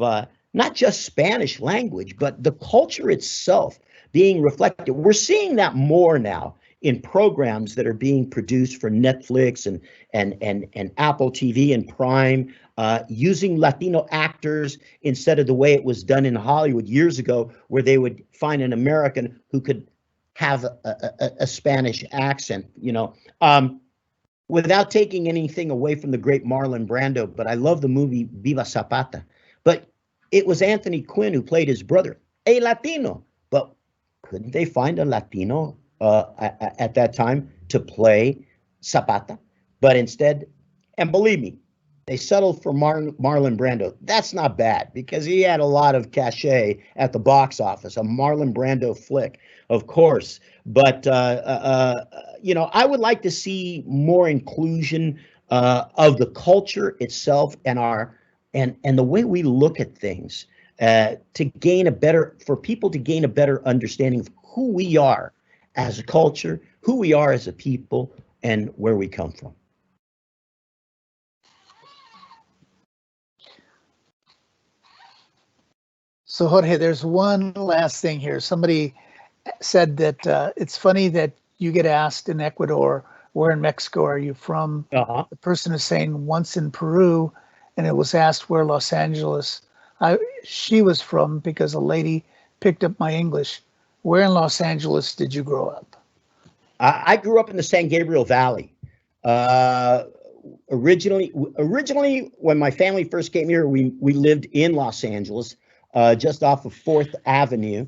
not just Spanish language, but the culture itself being reflected. We're seeing that more now in programs that are being produced for Netflix and Apple TV and Prime, using Latino actors instead of the way it was done in Hollywood years ago, where they would find an American who could have a Spanish accent, without taking anything away from the great Marlon Brando. But I love the movie Viva Zapata. But it was Anthony Quinn who played his brother, a Latino. But couldn't they find a Latino at that time to play Zapata? But instead, and believe me, they settled for Marlon Brando. That's not bad, because he had a lot of cachet at the box office, a Marlon Brando flick, of course. But, I would like to see more inclusion of the culture itself and and the way we look at things, for people to gain a better understanding of who we are as a culture, who we are as a people, and where we come from. So Jorge, there's one last thing here. Somebody said that it's funny that you get asked in Ecuador, where in Mexico are you from? Uh-huh. The person is saying once in Peru, and it was asked where Los Angeles she was from, because a lady picked up my English. Where in Los Angeles did you grow up? I grew up in the San Gabriel Valley. Originally, when my family first came here, we lived in Los Angeles, just off of 4th Avenue.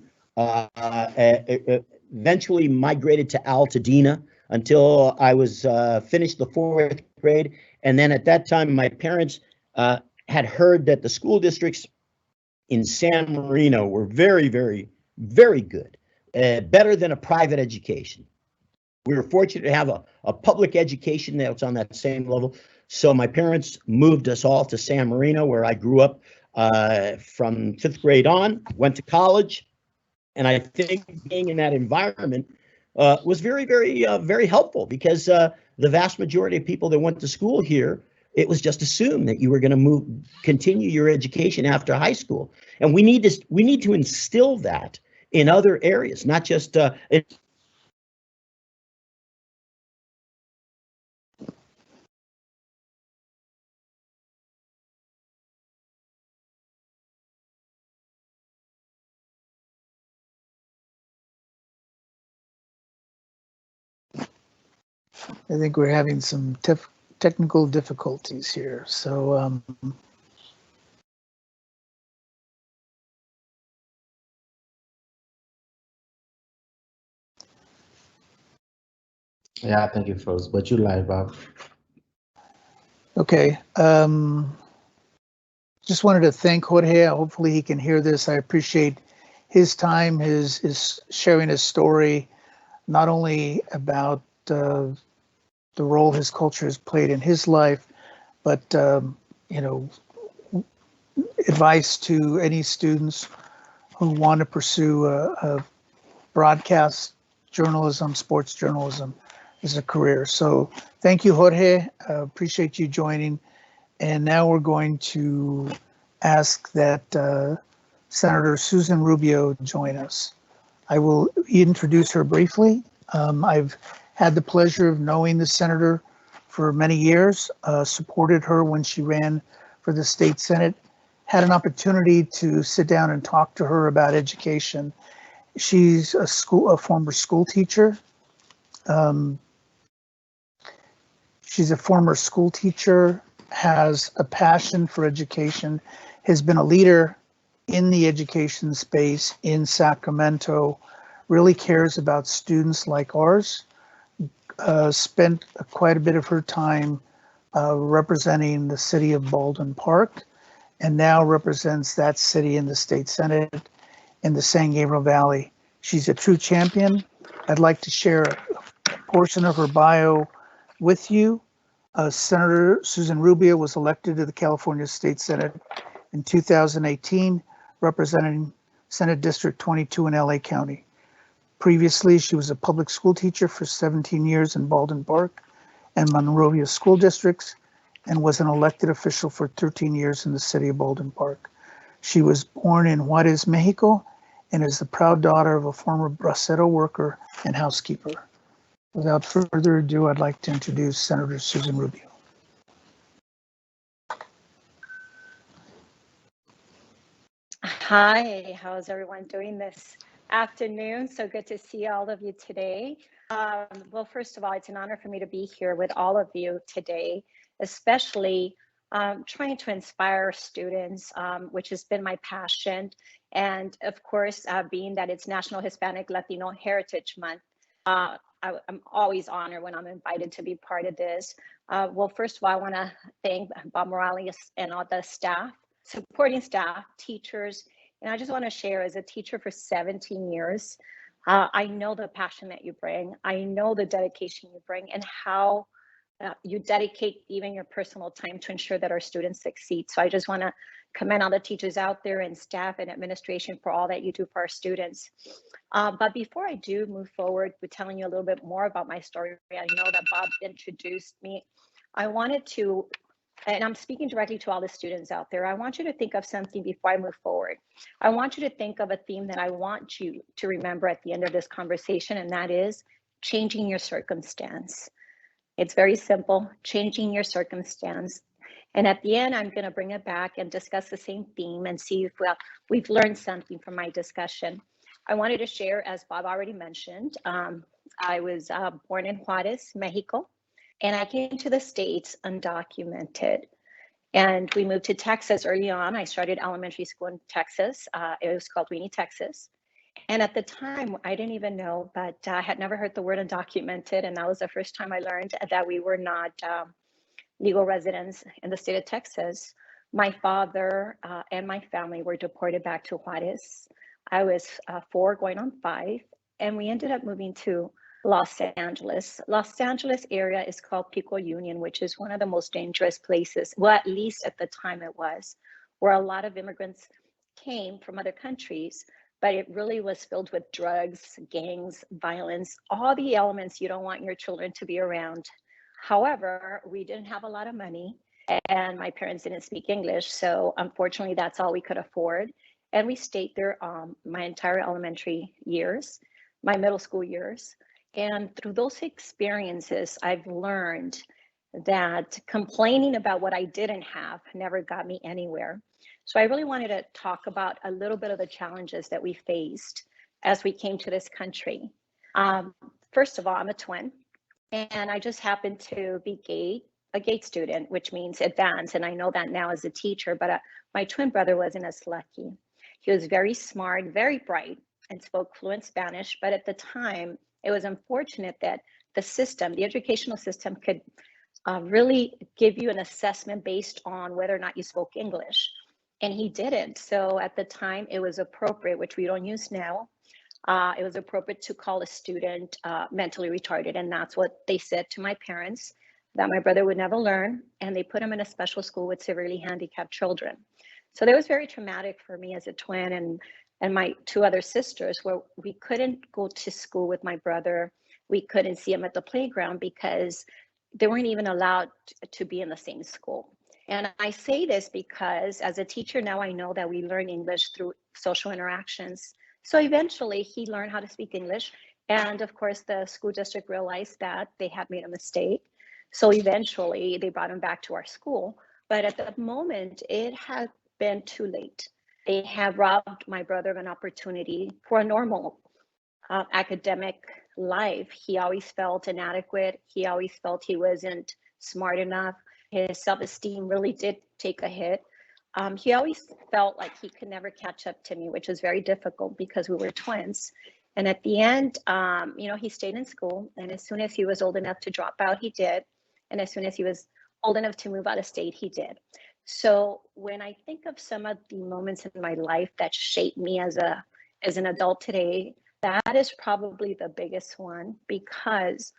Eventually migrated to Altadena until I was finished the 4th grade. And then at that time, my parents had heard that the school districts in San Marino were very, very, very good, better than a private education. We were fortunate to have a public education that was on that same level. So my parents moved us all to San Marino, where I grew up from 5th grade on, went to college. And I think being in that environment was very, very, very helpful, because the vast majority of people that went to school here, it was just assumed that you were going to continue your education after high school. And we need to instill that in other areas, not just I think we're having some technical difficulties here. So Yeah, I think it froze, but you live, Bob. okay. Just wanted to thank Jorge. Hopefully he can hear this. I appreciate his time, his sharing his story, not only about the role his culture has played in his life, but you know, advice to any students who want to pursue a broadcast journalism, sports journalism as a career. So thank you, Jorge. Appreciate you joining. And now we're going to ask that Senator Susan Rubio join us. I will introduce her briefly. I've had the pleasure of knowing the senator for many years, supported her when she ran for the state senate, had an opportunity to sit down and talk to her about education. She's a former school teacher. She's a former school teacher, has a passion for education, has been a leader in the education space in Sacramento, really cares about students like ours, spent quite a bit of her time representing the city of Baldwin Park, and now represents that city in the state senate in the San Gabriel Valley. She's a true champion. I'd like to share a portion of her bio with you. Senator Susan Rubio was elected to the California State Senate in 2018, representing Senate District 22 in LA County. Previously, she was a public school teacher for 17 years in Baldwin Park and Monrovia school districts, and was an elected official for 13 years in the city of Baldwin Park. She was born in Juarez, Mexico, and is the proud daughter of a former bracero worker and housekeeper. Without further ado, I'd like to introduce Senator Susan Rubio. Hi, how's everyone doing this afternoon? So good to see all of you today. Well, first of all, it's an honor for me to be here with all of you today, especially trying to inspire students, which has been my passion. And of course, being that it's National Hispanic Latino Heritage Month, I'm always honored when I'm invited to be part of this. Well, first of all, I want to thank Bob Morales and all the staff, supporting staff, teachers, and I just want to share, as a teacher for 17 years, I know the passion that you bring. I know the dedication you bring, and how you dedicate even your personal time to ensure that our students succeed. So I just want to commend all the teachers out there and staff and administration for all that you do for our students. But before I do move forward with telling you a little bit more about my story, I know that Bob introduced me. I wanted to, and I'm speaking directly to all the students out there, I want you to think of something before I move forward. I want you to think of a theme that I want you to remember at the end of this conversation, and that is changing your circumstance. It's very simple, changing your circumstance. And at the end, I'm going to bring it back and discuss the same theme and see if we've learned something from my discussion. I wanted to share, as Bob already mentioned, I was born in Juarez, Mexico, and I came to the States undocumented. And we moved to Texas early on. I started elementary school in Texas. It was called Weenie, Texas. And at the time, I didn't even know, but I had never heard the word undocumented. And that was the first time I learned that we were not legal residents in the state of Texas. My father and my family were deported back to Juarez. I was 4 going on 5, and we ended up moving to Los Angeles. Los Angeles area is called Pico Union, which is one of the most dangerous places, well, at least at the time it was, where a lot of immigrants came from other countries, but it really was filled with drugs, gangs, violence, all the elements you don't want your children to be around. However, we didn't have a lot of money and my parents didn't speak English. So unfortunately, that's all we could afford. And we stayed there my entire elementary years, my middle school years. And through those experiences, I've learned that complaining about what I didn't have never got me anywhere. So I really wanted to talk about a little bit of the challenges that we faced as we came to this country. First of all, I'm a twin, and I just happened to be a GATE student, which means advanced. And I know that now as a teacher, but my twin brother wasn't as lucky. He was very smart, very bright, and spoke fluent Spanish. But at the time, it was unfortunate that the educational system could really give you an assessment based on whether or not you spoke English. And he didn't. So at the time, it was appropriate, which we don't use now. It was appropriate to call a student mentally retarded. And that's what they said to my parents, that my brother would never learn. And they put him in a special school with severely handicapped children. So that was very traumatic for me as a twin and my 2 other sisters, where we couldn't go to school with my brother. We couldn't see him at the playground because they weren't even allowed to be in the same school. And I say this because as a teacher now, I know that we learn English through social interactions. So eventually he learned how to speak English. And of course, the school district realized that they had made a mistake. So eventually they brought him back to our school. But at the moment, it had been too late. They have robbed my brother of an opportunity for a normal academic life. He always felt inadequate. He always felt he wasn't smart enough. His self-esteem really did take a hit. He always felt like he could never catch up to me, which was very difficult because we were twins. And at the end, he stayed in school. And as soon as he was old enough to drop out, he did. And as soon as he was old enough to move out of state, he did. So when I think of some of the moments in my life that shaped me as an adult today, that is probably the biggest one, because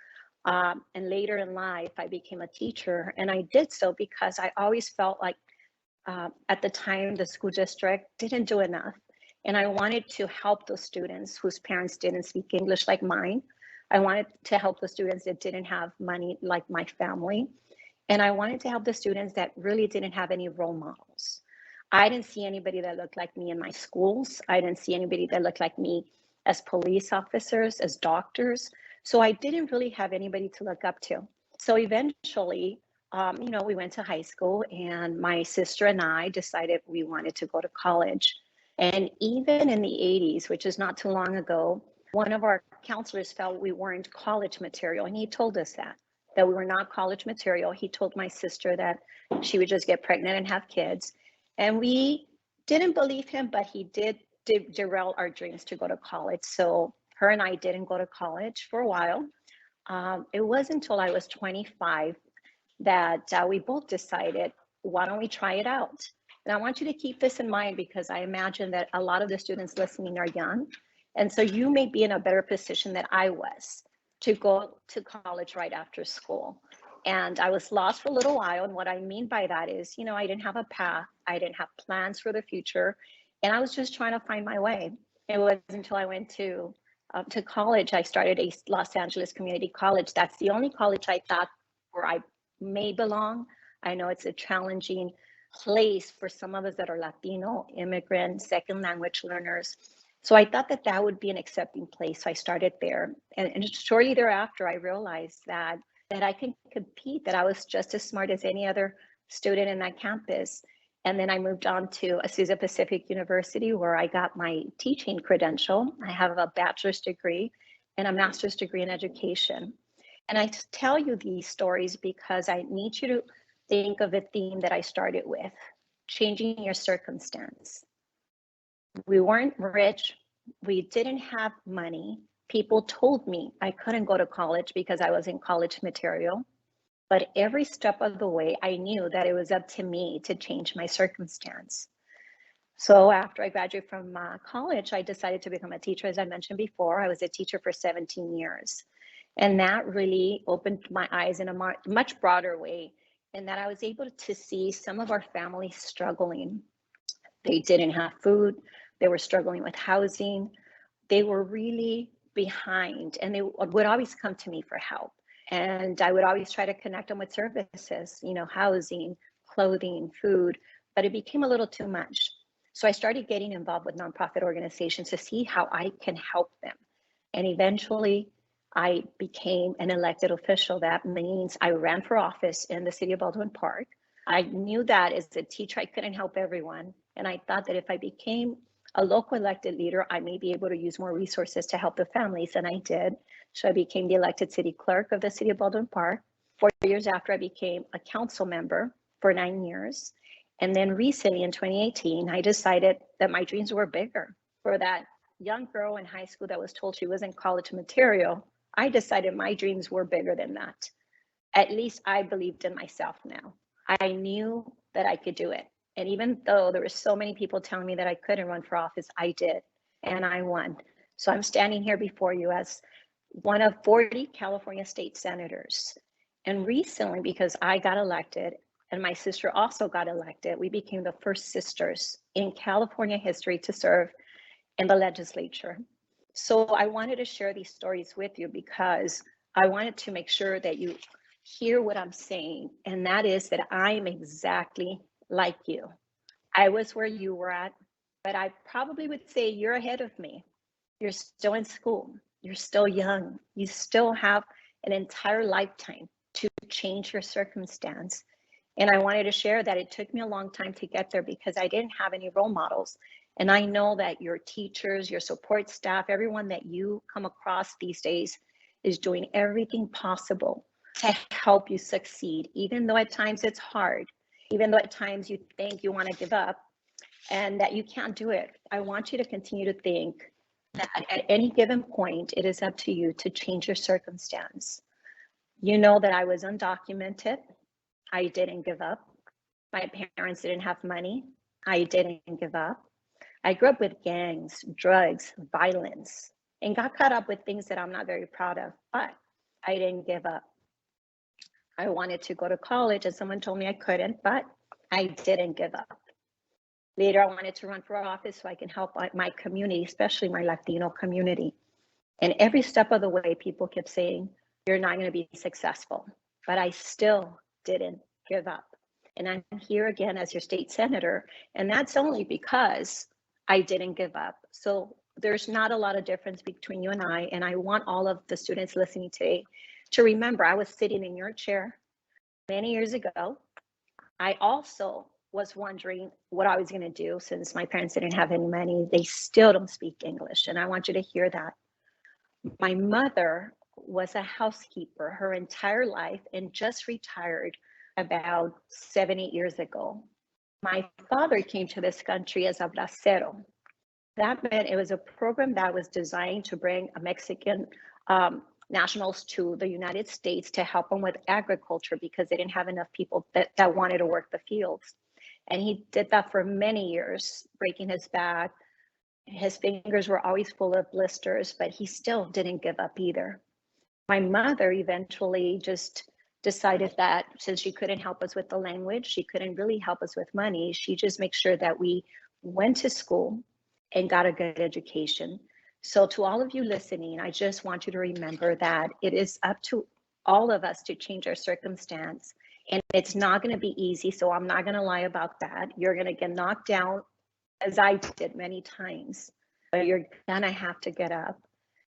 and later in life, I became a teacher, and I did so because I always felt like at the time the school district didn't do enough. And I wanted to help those students whose parents didn't speak English like mine. I wanted to help the students that didn't have money like my family. And I wanted to help the students that really didn't have any role models. I didn't see anybody that looked like me in my schools. I didn't see anybody that looked like me as police officers, as doctors. So I didn't really have anybody to look up to. So eventually, we went to high school, and my sister and I decided we wanted to go to college. And even in the 80s, which is not too long ago, one of our counselors felt we weren't college material, and he told us that we were not college material. He told my sister that she would just get pregnant and have kids. And we didn't believe him, but he did derail our dreams to go to college. So her and I didn't go to college for a while. It wasn't until I was 25 that we both decided, why don't we try it out? And I want you to keep this in mind, because I imagine that a lot of the students listening are young. And so you may be in a better position than I was to go to college right after school. And I was lost for a little while. And what I mean by that is, I didn't have a path. I didn't have plans for the future. And I was just trying to find my way. It wasn't until I went to college, I started a Los Angeles Community College. That's the only college I thought where I may belong. I know it's a challenging place for some of us that are Latino, immigrant, second language learners. So I thought that would be an accepting place. So I started there. And shortly thereafter, I realized that I could compete, that I was just as smart as any other student in that campus. And then I moved on to Azusa Pacific University, where I got my teaching credential. I have a bachelor's degree and a master's degree in education. And I tell you these stories because I need you to think of a theme that I started with: changing your circumstance. We weren't rich, We didn't have money. People told me I couldn't go to college because I was in college material. But every step of the way, I knew that it was up to me to change my circumstance. So after I graduated from college, I decided to become a teacher. As I mentioned before, I was a teacher for 17 years. And that really opened my eyes in a much broader way, in that I was able to see some of our families struggling. They didn't have food. They were struggling with housing. They were really behind, and they would always come to me for help. And I would always try to connect them with services, housing, clothing, food, but it became a little too much. So I started getting involved with nonprofit organizations to see how I can help them. And eventually I became an elected official. That means I ran for office in the city of Baldwin Park. I knew that as a teacher, I couldn't help everyone. And I thought that if I became a local elected leader, I may be able to use more resources to help the families, and I did. So I became the elected city clerk of the city of Baldwin Park. 4 years after, I became a council member for 9 years. And then recently in 2018, I decided that my dreams were bigger. For that young girl in high school that was told she wasn't college material, I decided my dreams were bigger than that. At least I believed in myself now. I knew that I could do it. And even though there were so many people telling me that I couldn't run for office, I did, and I won. So I'm standing here before you as one of 40 California state senators. And recently, because I got elected and my sister also got elected, we became the first sisters in California history to serve in the legislature. So I wanted to share these stories with you because I wanted to make sure that you hear what I'm saying, and that is that I'm exactly like you. I was where you were at, but I probably would say you're ahead of me. You're still in school. You're still young. You still have an entire lifetime to change your circumstance. And I wanted to share that it took me a long time to get there because I didn't have any role models. And I know that your teachers, your support staff, everyone that you come across these days is doing everything possible to help you succeed, even though at times it's hard, even though at times you think you want to give up and that you can't do it. I want you to continue to think that at any given point, it is up to you to change your circumstance. You know that I was undocumented. I didn't give up. My parents didn't have money. I didn't give up. I grew up with gangs, drugs, violence, and got caught up with things that I'm not very proud of, but I didn't give up. I wanted to go to college and someone told me I couldn't, but I didn't give up. Later, I wanted to run for office so I can help my community, especially my Latino community. And every step of the way, people kept saying, you're not going to be successful. But I still didn't give up. And I'm here again as your state senator. And that's only because I didn't give up. So there's not a lot of difference between you and I. And I want all of the students listening today to remember I was sitting in your chair many years ago. I also was wondering what I was going to do since my parents didn't have any money. They still don't speak English. And I want you to hear that. My mother was a housekeeper her entire life and just retired about 7-8 years ago. My father came to this country as a bracero. That meant it was a program that was designed to bring a Mexican nationals to the United States to help them with agriculture because they didn't have enough people that wanted to work the fields. And he did that for many years, breaking his back. His fingers were always full of blisters, but he still didn't give up either. My mother eventually just decided that since she couldn't help us with the language, she couldn't really help us with money, she just makes sure that we went to school and got a good education. So to all of you listening, I just want you to remember that it is up to all of us to change our circumstance. And it's not going to be easy. So I'm not going to lie about that. You're going to get knocked down, as I did many times, but you're going to have to get up.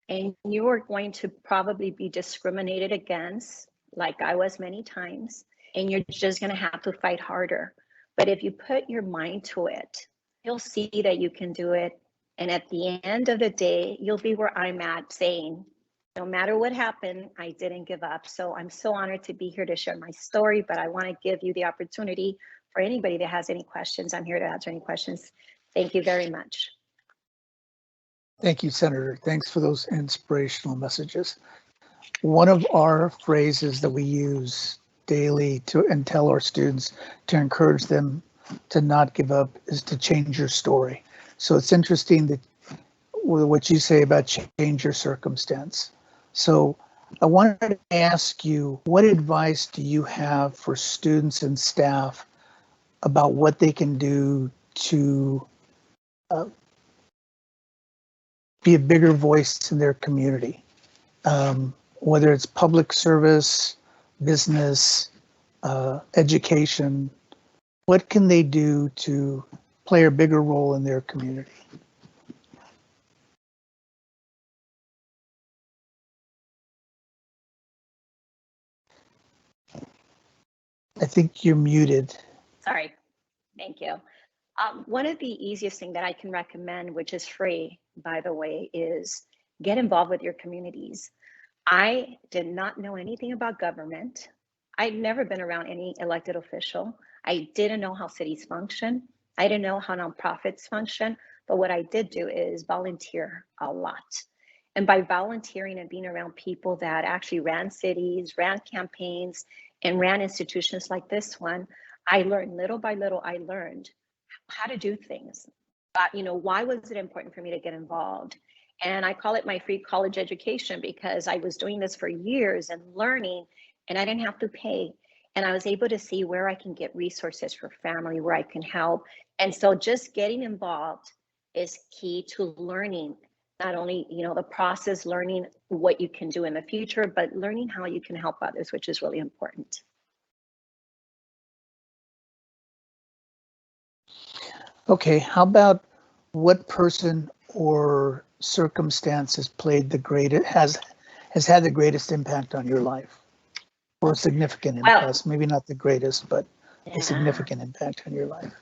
And you are going to probably be discriminated against, like I was many times. And you're just going to have to fight harder. But if you put your mind to it, you'll see that you can do it. And at the end of the day, you'll be where I'm at, saying, no matter what happened, I didn't give up. So I'm so honored to be here to share my story, but I want to give you the opportunity for anybody that has any questions. I'm here to answer any questions. Thank you very much. Thank you, Senator. Thanks for those inspirational messages. One of our phrases that we use daily and tell our students to encourage them to not give up is to change your story. So it's interesting that what you say about change your circumstance. So I wanted to ask you, what advice do you have for students and staff about what they can do to be a bigger voice in their community? Whether it's public service, business, education, what can they do to play a bigger role in their community? I think you're muted. Sorry, thank you. One of the easiest thing that I can recommend, which is free, by the way, is get involved with your communities. I did not know anything about government. I'd never been around any elected official. I didn't know how cities function. I didn't know how nonprofits function. But what I did do is volunteer a lot. And by volunteering and being around people that actually ran cities, ran campaigns, and ran institutions like this one, I learned little by little, I learned how to do things. Why was it important for me to get involved? And I call it my free college education because I was doing this for years and learning, and I didn't have to pay. And I was able to see where I can get resources for family, where I can help. And so just getting involved is key to learning, not only, the process, learning what you can do in the future, but learning how you can help others, which is really important. Okay, how about what person or circumstance has had the greatest impact on your life, or a significant impact? Maybe not the greatest, but a significant impact on your life.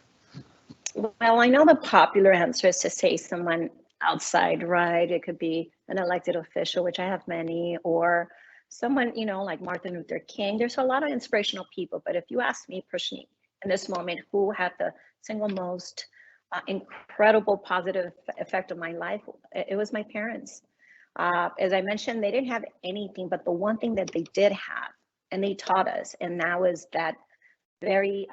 Well, I know the popular answer is to say someone outside, right? It could be an elected official, which I have many, or someone, like Martin Luther King. There's a lot of inspirational people, but if you ask me personally in this moment, who had the single most incredible positive effect on my life, it was my parents. As I mentioned, they didn't have anything, but the one thing that they did have, and they taught us, and that was that very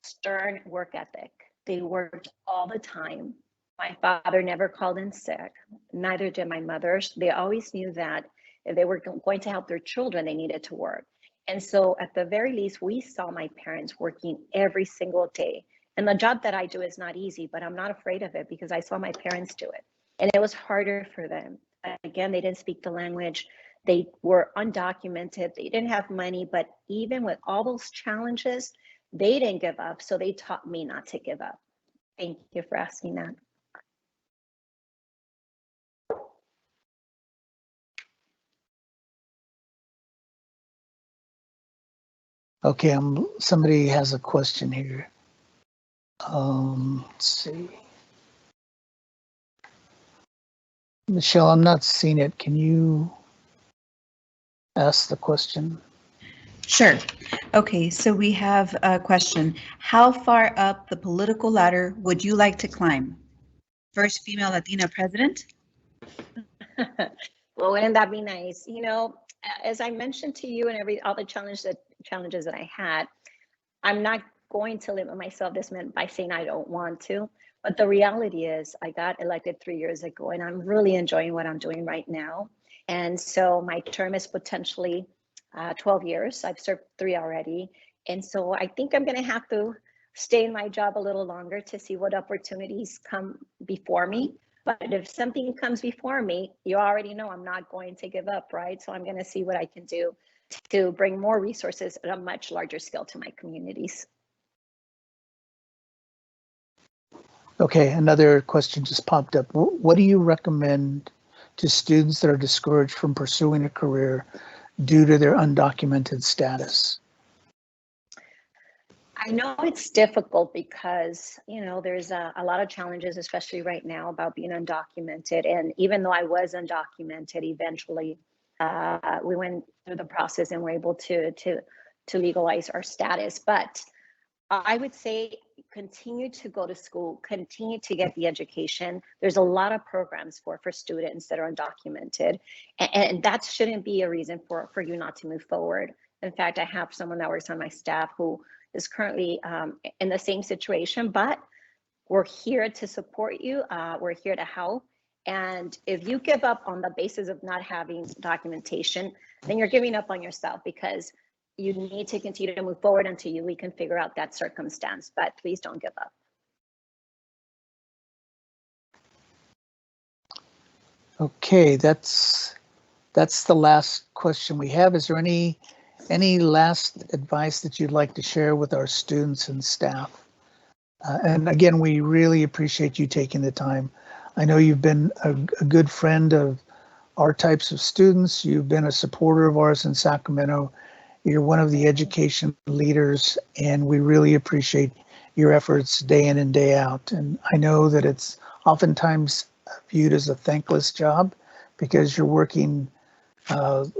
stern work ethic. They worked all the time. My father never called in sick, neither did my mother. They always knew that if they were going to help their children, they needed to work. And so at the very least, we saw my parents working every single day. And the job that I do is not easy, but I'm not afraid of it because I saw my parents do it. And it was harder for them. Again, they didn't speak the language. They were undocumented. They didn't have money, but even with all those challenges, they didn't give up. So they taught me not to give up. Thank you for asking that. Okay, somebody has a question here. Let's see. Michelle, I'm not seeing it. Can you ask the question? Sure. Okay, so we have a question. How far up the political ladder would you like to climb? First female Latina president? Well, wouldn't that be nice? As I mentioned to you and all the challenges that I had, I'm not going to limit myself this minute by saying I don't want to. But the reality is I got elected 3 years ago and I'm really enjoying what I'm doing right now. And so my term is potentially 12 years. I've served 3 already. And so I think I'm going to have to stay in my job a little longer to see what opportunities come before me. But if something comes before me, you already know I'm not going to give up, right? So I'm going to see what I can do to bring more resources at a much larger scale to my communities. Okay, another question just popped up. What do you recommend to students that are discouraged from pursuing a career due to their undocumented status? I know it's difficult because, there's a lot of challenges, especially right now, about being undocumented. And even though I was undocumented, eventually we went through the process and were able to legalize our status. But I would say continue to go to school, continue to get the education. There's a lot of programs for students that are undocumented, and that shouldn't be a reason for you not to move forward. In fact, I have someone that works on my staff who is currently in the same situation, but we're here to support you. We're here to help. And if you give up on the basis of not having documentation, then you're giving up on yourself, because you need to continue to move forward until we can figure out that circumstance. But please don't give up. Okay, that's the last question we have. Is there any last advice that you'd like to share with our students and staff? And again, we really appreciate you taking the time. I know you've been a good friend of our types of students. You've been a supporter of ours in Sacramento. You're one of the education leaders, and we really appreciate your efforts day in and day out. And I know that it's oftentimes viewed as a thankless job, because you're working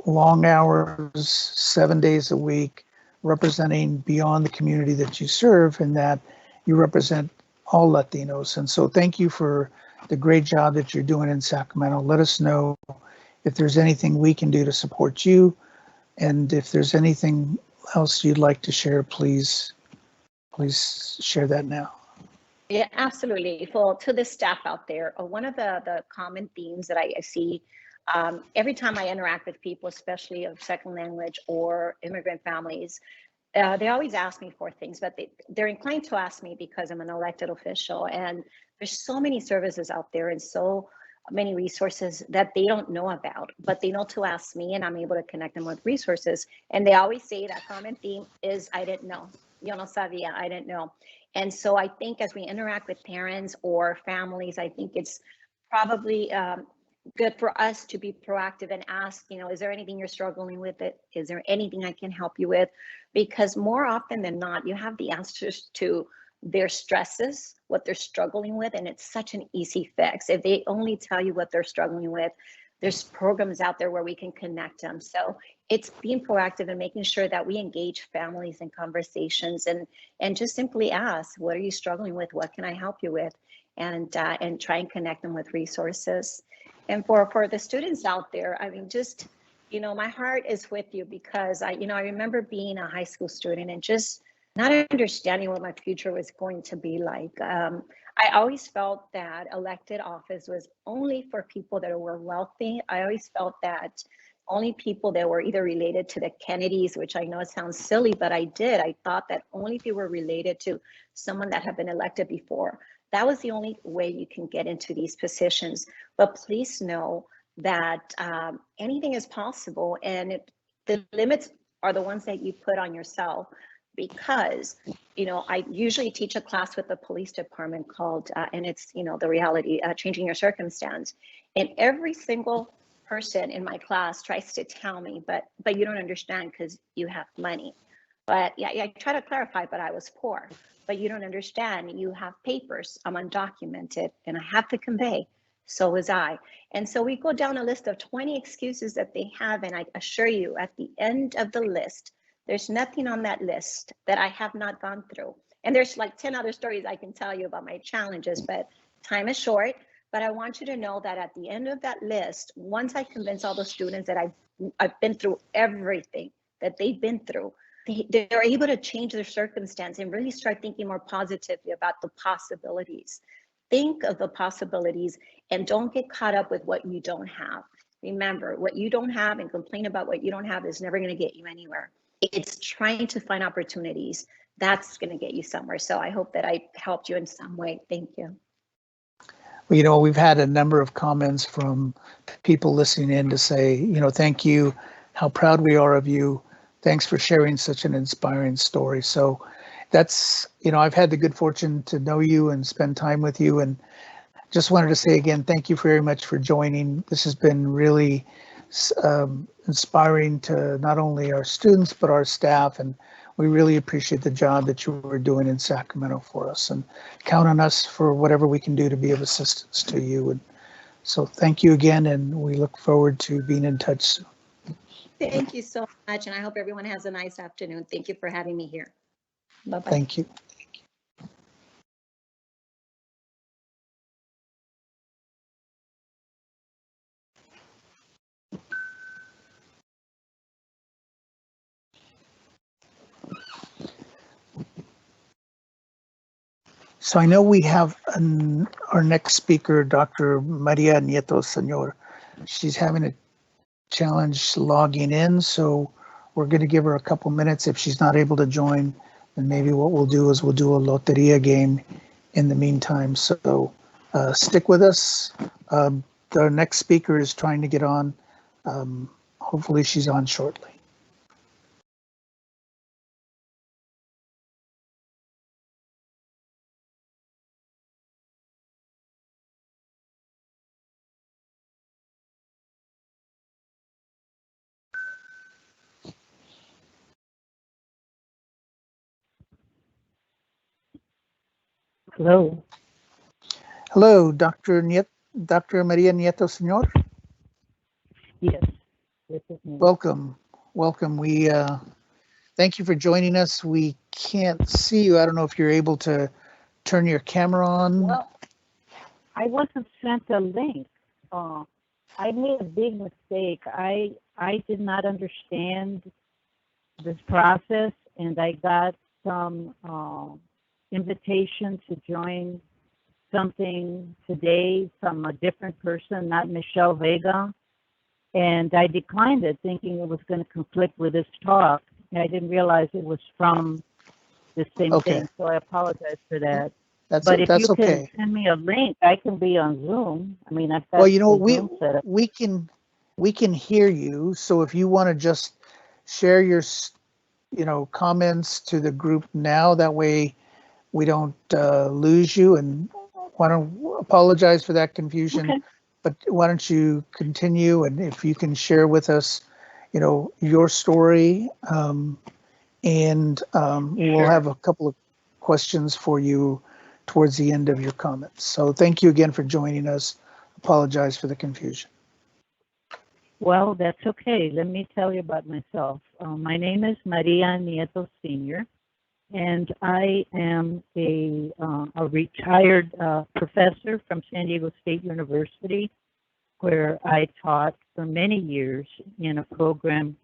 long hours, 7 days a week, representing beyond the community that you serve, and that you represent all Latinos. And so thank you for the great job that you're doing in Sacramento. Let us know if there's anything we can do to support you. And if there's anything else you'd like to share, please share that now. Yeah, absolutely. Well, to the staff out there, one of the common themes that I see every time I interact with people, especially of second language or immigrant families, they always ask me for things, but they're inclined to ask me because I'm an elected official, and there's so many services out there and so many resources that they don't know about, but they know to ask me, and I'm able to connect them with resources. And they always say that common theme is, I didn't know. Yo no sabía, I didn't know. And so I think as we interact with parents or families, I think it's probably good for us to be proactive and ask, is there anything you're struggling with? Is there anything I can help you with? Because more often than not, you have the answers to their stresses, what they're struggling with, and it's such an easy fix. If they only tell you what they're struggling with, there's programs out there where we can connect them. So it's being proactive and making sure that we engage families in conversations and just simply ask, what are you struggling with? What can I help you with? And try and connect them with resources. And for the students out there, I mean, just, my heart is with you, because I remember being a high school student and just not understanding what my future was going to be like. I always felt that elected office was only for people that were wealthy. I always felt that only people that were either related to the Kennedys, which I know it sounds silly, but I thought that only if you were related to someone that had been elected before, that was the only way you can get into these positions. But please know that anything is possible, and the limits are the ones that you put on yourself. Because, I usually teach a class with the police department called, and it's, the reality, changing your circumstance. And every single person in my class tries to tell me, but you don't understand because you have money. But yeah, I try to clarify, but I was poor. But you don't understand, you have papers, I'm undocumented, and I have to convey. So was I. And so we go down a list of 20 excuses that they have, and I assure you, at the end of the list, there's nothing on that list that I have not gone through. And there's like 10 other stories I can tell you about my challenges, but time is short. But I want you to know that at the end of that list, once I convince all the students that I've been through everything that they've been through, they're able to change their circumstance and really start thinking more positively about the possibilities. Think of the possibilities and don't get caught up with what you don't have. Remember, what you don't have and complain about what you don't have is never going to get you anywhere. It's trying to find opportunities that's going to get you somewhere. So I hope that I helped you in some way. Thank you. Well, we've had a number of comments from people listening in to say, thank you, how proud we are of you. Thanks for sharing such an inspiring story. So that's, I've had the good fortune to know you and spend time with you, and just wanted to say again, thank you very much for joining. This has been really inspiring to not only our students, but our staff. And we really appreciate the job that you were doing in Sacramento for us, and count on us for whatever we can do to be of assistance to you. And so thank you again, and we look forward to being in touch soon. Thank you so much. And I hope everyone has a nice afternoon. Thank you for having me here. Bye-bye. Thank you. So I know we have our next speaker, Dr. Maria Nieto Senor. She's having a challenge logging in, so we're going to give her a couple minutes. If she's not able to join, then maybe what we'll do is we'll do a loteria game in the meantime. So stick with us. The next speaker is trying to get on. Hopefully she's on shortly. Hello. Hello, Dr. Maria Nieto Senor. Yes, this is me. Welcome. We thank you for joining us. We can't see you. I don't know if you're able to turn your camera on. Well, I wasn't sent a link. I made a big mistake. I did not understand this process, and I got some invitation to join something today from a different person, not Michelle Vega, and I declined it, thinking it was going to conflict with this talk. And I didn't realize it was from the same thing, so I apologize for that. But if you can send me a link, I can be on Zoom. I mean, I've got Zoom set up. we can hear you. So if you want to just share your comments to the group now, that way we don't lose you. And want to apologize for that confusion. Okay. But why don't you continue, and if you can share with us, your story, and we'll have a couple of questions for you towards the end of your comments. So thank you again for joining us. Apologize for the confusion. Well, that's okay. Let me tell you about myself. My name is Maria Nieto Sr., and I am a retired professor from San Diego State University, where I taught for many years in a program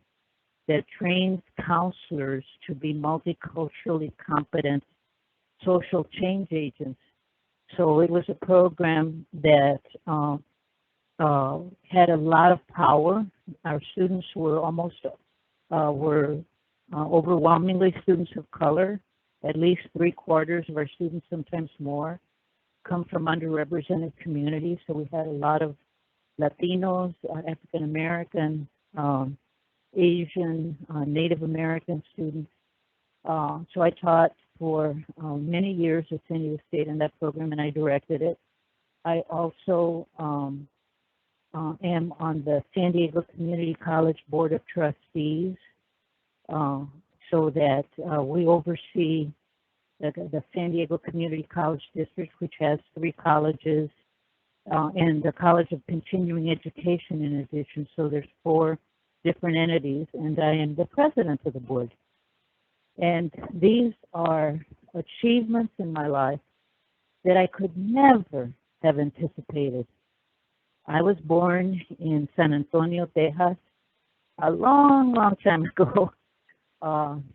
that trains counselors to be multiculturally competent social change agents. So it was a program that had a lot of power. Our students were overwhelmingly students of color. At least 3/4 of our students, sometimes more, come from underrepresented communities. So we had a lot of Latinos, African American, Asian, Native American students. So I taught for many years at San Diego State in that program, and I directed it. I also am on the San Diego Community College Board of Trustees, so that we oversee the San Diego Community College District, which has 3 colleges, and the College of Continuing Education in addition. So there's 4 different entities, and I am the president of the board. And these are achievements in my life that I could never have anticipated. I was born in San Antonio, Texas, a long, long time ago,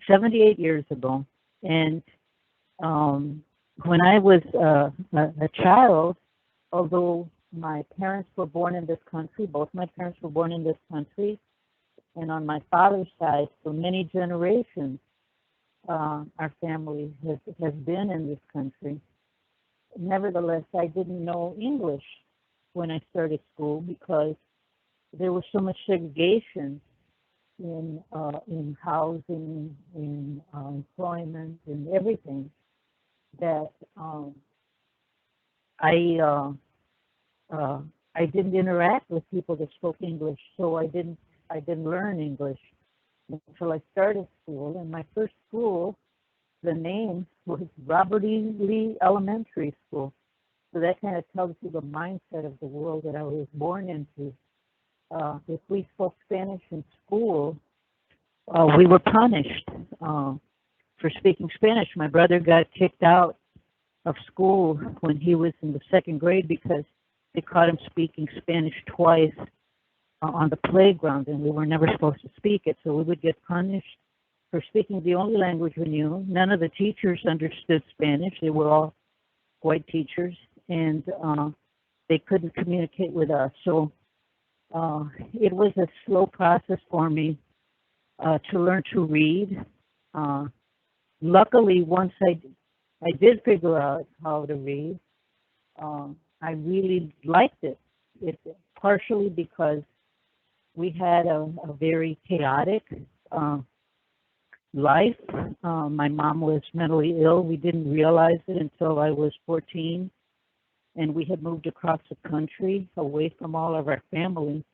78 years ago. And when I was a child, although my parents were born in this country, both my parents were born in this country, and on my father's side, for many generations, our family has been in this country. Nevertheless, I didn't know English when I started school because there was so much segregation in housing, in employment, in everything, that I didn't interact with people that spoke English, so I didn't learn English until I started school. And my first school, the name was Robert E. Lee Elementary School. So that kind of tells you the mindset of the world that I was born into. If we spoke Spanish in school, we were punished for speaking Spanish. My brother got kicked out of school when he was in the 2nd grade because they caught him speaking Spanish twice on the playground, and we were never supposed to speak it. So we would get punished for speaking the only language we knew. None of the teachers understood Spanish. They were all white teachers, and they couldn't communicate with us. So it was a slow process for me to learn to read. Luckily, once I did figure out how to read, I really liked it. Partially because we had a very chaotic life. My mom was mentally ill. We didn't realize it until I was 14, and we had moved across the country away from all of our family.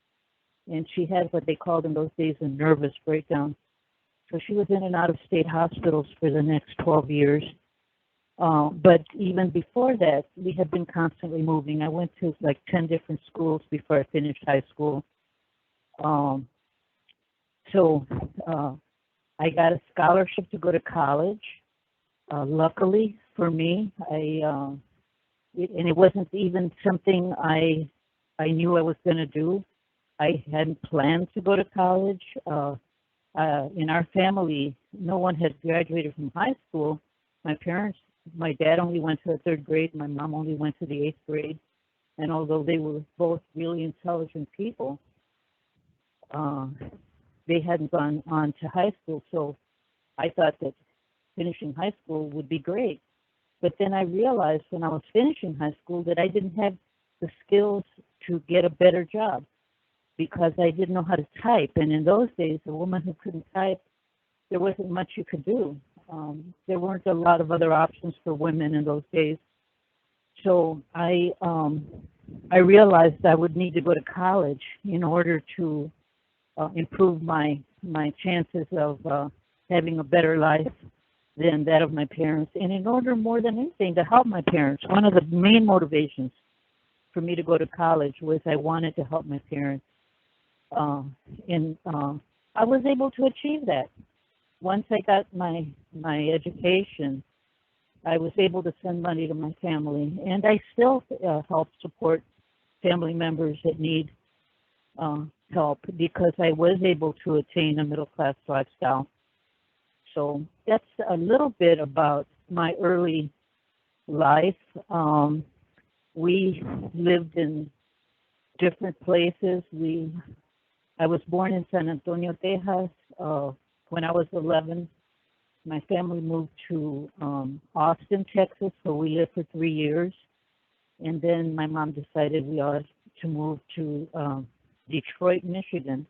And she had what they called in those days a nervous breakdown. So she was in and out of state hospitals for the next 12 years. But even before that, we had been constantly moving. I went to like 10 different schools before I finished high school. So I got a scholarship to go to college. Luckily for me, and it wasn't even something I knew I was going to do. I hadn't planned to go to college. In our family, no one had graduated from high school. My dad only went to the 3rd grade. My mom only went to the 8th grade. And although they were both really intelligent people, they hadn't gone on to high school. So I thought that finishing high school would be great. But then I realized when I was finishing high school that I didn't have the skills to get a better job because I didn't know how to type. And in those days, a woman who couldn't type, there wasn't much you could do. There weren't a lot of other options for women in those days. So I realized I would need to go to college in order to improve my chances of having a better life than that of my parents. And in order, more than anything, to help my parents. One of the main motivations for me to go to college was I wanted to help my parents. And I was able to achieve that. Once I got my education, I was able to send money to my family, and I still help support family members that need help because I was able to attain a middle-class lifestyle. So that's a little bit about my early life. We lived in different places. I was born in San Antonio, Texas. When I was 11, my family moved to Austin, Texas, so we lived for 3 years. And then my mom decided we ought to move to Detroit, Michigan.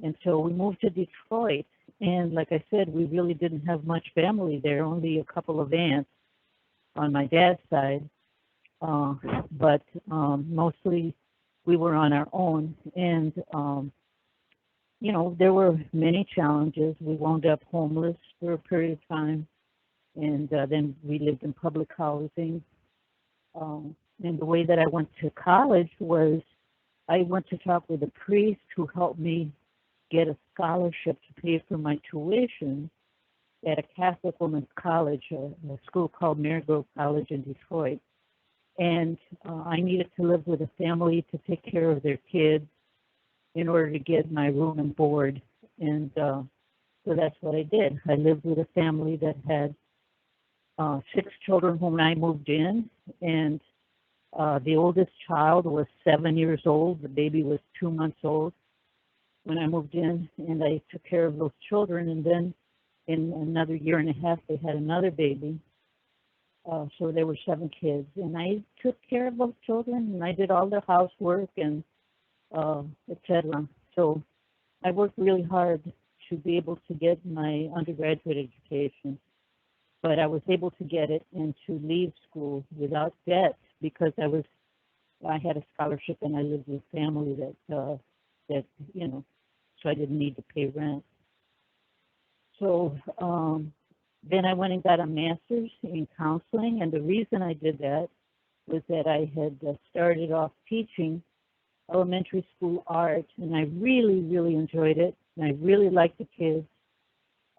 And so we moved to Detroit. And like I said, we really didn't have much family there, only a couple of aunts on my dad's side. But mostly we were on our own. And you know, there were many challenges. We wound up homeless for a period of time, and then we lived in public housing. And the way that I went to college was I went to talk with a priest who helped me get a scholarship to pay for my tuition at a Catholic women's college, a school called Marygrove College in Detroit. And I needed to live with a family to take care of their kids in order to get my room and board. And so that's what I did. I lived with a family that had 6 children when I moved in, and the oldest child was 7 years old. The baby was 2 months old when I moved in, and I took care of those children. And then in another year and a half, they had another baby. So there were 7 kids, and I took care of those children, and I did all the housework and etc. So I worked really hard to be able to get my undergraduate education, but I was able to get it and to leave school without debt because I had a scholarship and I lived with family that you know, so I didn't need to pay rent. So then I went and got a master's in counseling, and the reason I did that was that I had started off teaching elementary school art, and I really, really enjoyed it, and I really liked the kids.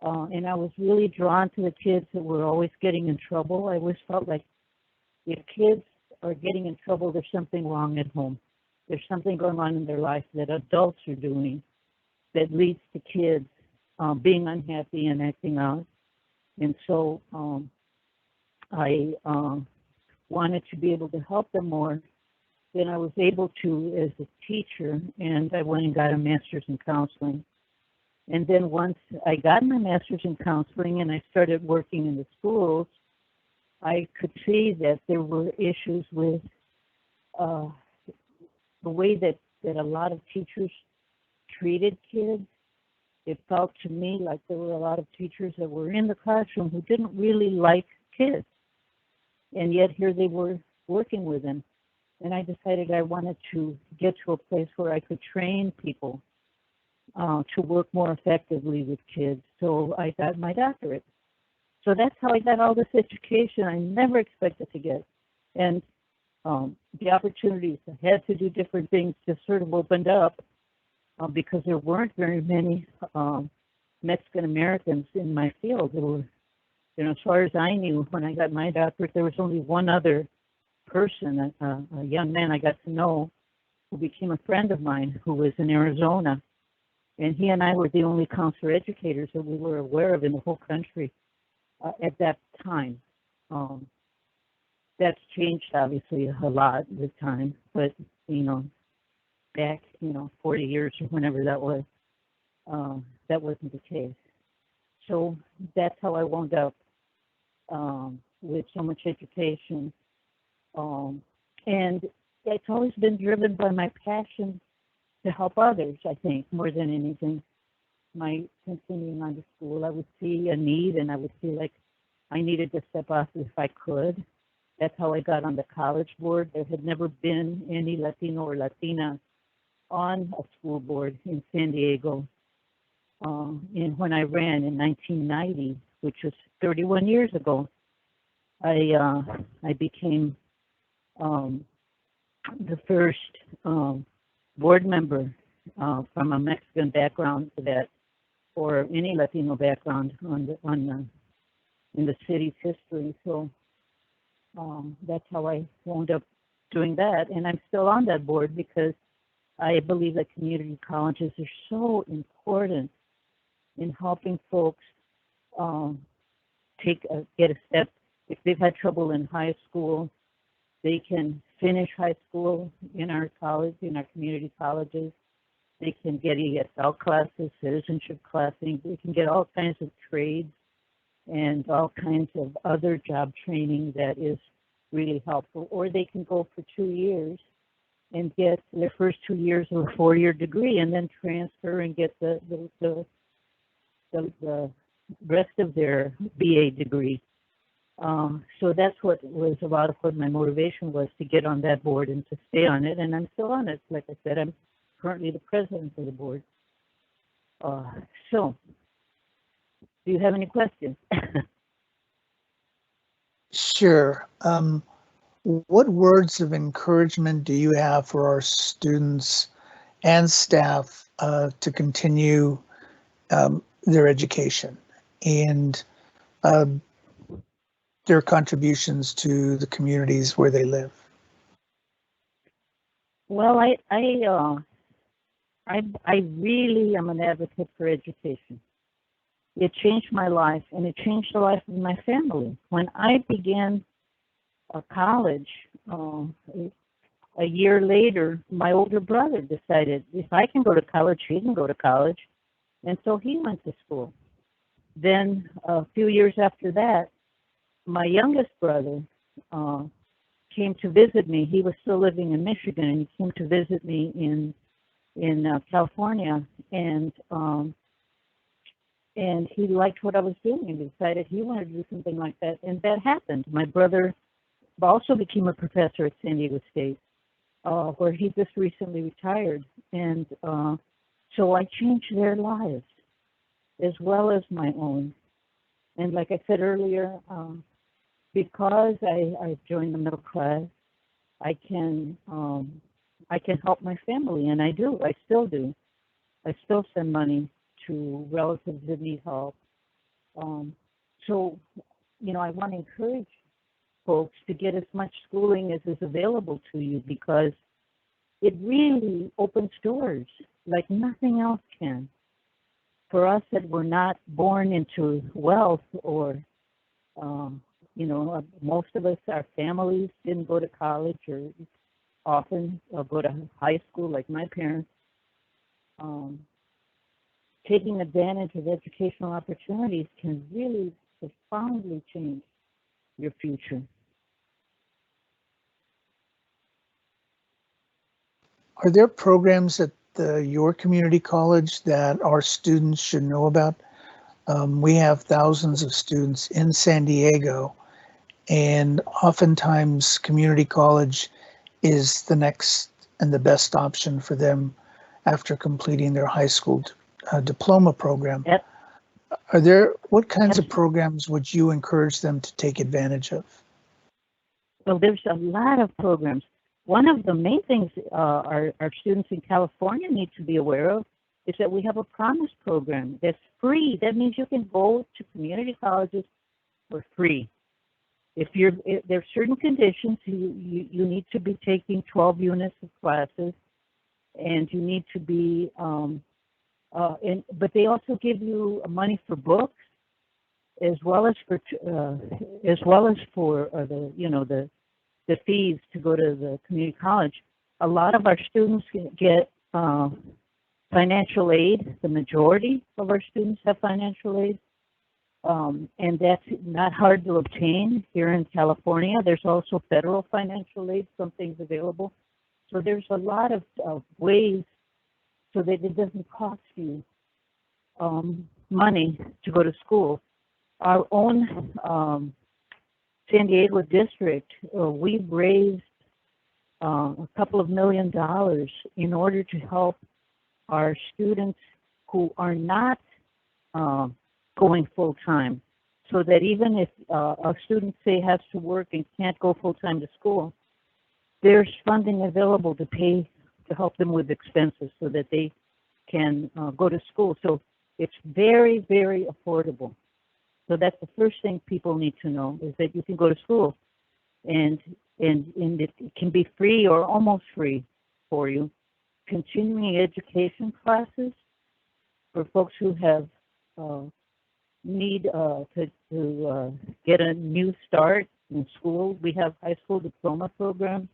And I was really drawn to the kids that were always getting in trouble. I always felt like if kids are getting in trouble, there's something wrong at home. There's something going on in their life that adults are doing that leads to kids being unhappy and acting out. And so I wanted to be able to help them more, then I was able to as a teacher, and I went and got a master's in counseling. And then once I got my master's in counseling and I started working in the schools, I could see that there were issues with the way that a lot of teachers treated kids. It felt to me like there were a lot of teachers that were in the classroom who didn't really like kids. And yet here they were working with them. And I decided I wanted to get to a place where I could train people to work more effectively with kids. So I got my doctorate. So that's how I got all this education I never expected to get. And the opportunities I had to do different things just sort of opened up because there weren't very many Mexican Americans in my field. There were, as far as I knew, when I got my doctorate, there was only one other person, a young man I got to know who became a friend of mine who was in Arizona. And he and I were the only counselor educators that we were aware of in the whole country at that time. That's changed obviously a lot with time, but back 40 years or whenever that was, that wasn't the case. So that's how I wound up with so much education. And it's always been driven by my passion to help others, I think, more than anything. My continuing on to school, I would see a need and I would feel like I needed to step off if I could. That's how I got on the college board. There had never been any Latino or Latina on a school board in San Diego. And when I ran in 1990, which was 31 years ago, I became the first board member from a Mexican background that, or any Latino background in the city's history. So that's how I wound up doing that, and I'm still on that board because I believe that community colleges are so important in helping folks get a step. If they've had trouble in high school, they can finish high school in our college, in our community colleges. They can get ESL classes, citizenship classes. They can get all kinds of trades and all kinds of other job training that is really helpful. Or they can go for 2 years and get their first 2 years of a 4-year degree and then transfer and get the rest of their BA degree. So that's what was a lot of what my motivation was, to get on that board and to stay on it. And I'm still on it. Like I said, I'm currently the president of the board. So do you have any questions? Sure. What words of encouragement do you have for our students and staff to continue their education and their contributions to the communities where they live? Well, I really am an advocate for education. It changed my life, and it changed the life of my family. When I began college, a year later, my older brother decided if I can go to college, he can go to college. And so he went to school. Then a few years after that, my youngest brother came to visit me. He was still living in Michigan, and he came to visit me in California. And he liked what I was doing and decided he wanted to do something like that. And that happened. My brother also became a professor at San Diego State, where he just recently retired. And so I changed their lives as well as my own. And like I said earlier, because I joined the middle class, I can help my family, and I do. I still do. I still send money to relatives that need help. So, I want to encourage folks to get as much schooling as is available to you, because it really opens doors like nothing else can. For us that were not born into wealth or Most of us, our families didn't go to college or often go to high school like my parents. Taking advantage of educational opportunities can really profoundly change your future. Are there programs at your community college that our students should know about? We have thousands of students in San Diego, and oftentimes community college is the next and the best option for them after completing their high school diploma program. Yep. What kinds of programs would you encourage them to take advantage of? Well, there's a lot of programs. One of the main things our students in California need to be aware of is that we have a promise program that's free. That means you can go to community colleges for free. If there's certain conditions, you need to be taking 12 units of classes, and you need to be, but they also give you money for books, as well as for the fees to go to the community college. A lot of our students get financial aid. The majority of our students have financial aid, and that's not hard to obtain here in California. There's also federal financial aid, some things available. So there's a lot of ways so that it doesn't cost you money to go to school. Our own San Diego district, we've raised a couple of $1 million in order to help our students who are not going full-time, so that even if a student, say, has to work and can't go full-time to school, there's funding available to help them with expenses so that they can go to school. So it's very, very affordable. So that's the first thing people need to know, is that you can go to school, and it can be free or almost free for you. Continuing education classes for folks who have need to get a new start in school. We have high school diploma programs.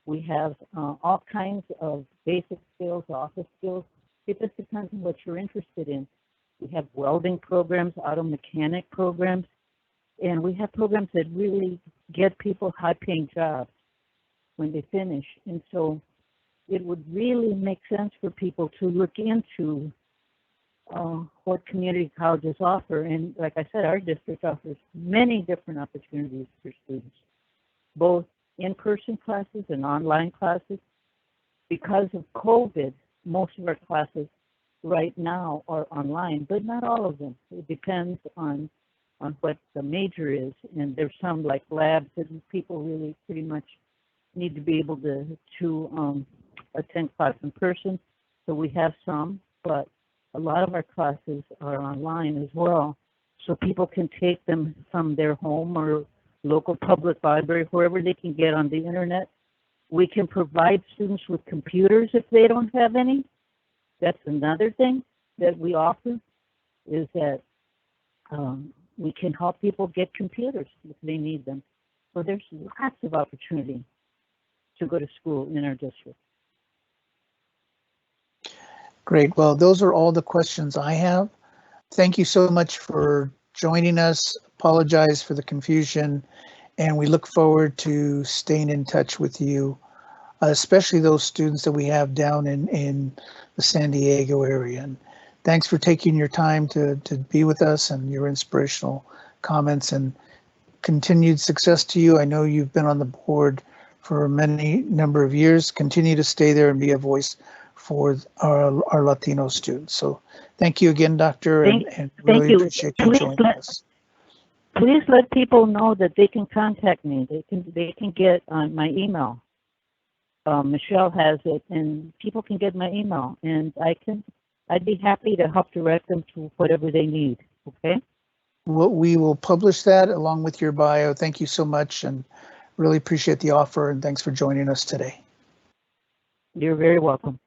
We have all kinds of basic skills, office skills. It just depends on what you're interested in. We have welding programs, auto mechanic programs, and we have programs that really get people high-paying jobs when they finish. And so it would really make sense for people to look into what community colleges offer. And like I said, our district offers many different opportunities for students, both in-person classes and online classes. Because of COVID, most of our classes right now are online, but not all of them. It depends on what the major is. And there's some like labs that people really pretty much need to be able to attend class in person. So we have some, but a lot of our classes are online as well. So people can take them from their home or local public library, wherever they can get on the internet. We can provide students with computers if they don't have any. That's another thing that we offer, is that we can help people get computers if they need them. So there's lots of opportunity to go to school in our district. Great. Well, those are all the questions I have. Thank you so much for joining us. Apologize for the confusion, and we look forward to staying in touch with you, especially those students that we have down in the San Diego area. And thanks for taking your time to be with us and your inspirational comments, and continued success to you. I know you've been on the board for a number of years. Continue to stay there and be a voice for our Latino students. So thank you again, Doctor, and really appreciate you joining us. Please let people know that they can contact me. They can get on my email. Michelle has it, and people can get my email, and I'd be happy to help direct them to whatever they need. Okay. Well, we will publish that along with your bio. Thank you so much, and really appreciate the offer, and thanks for joining us today. You're very welcome.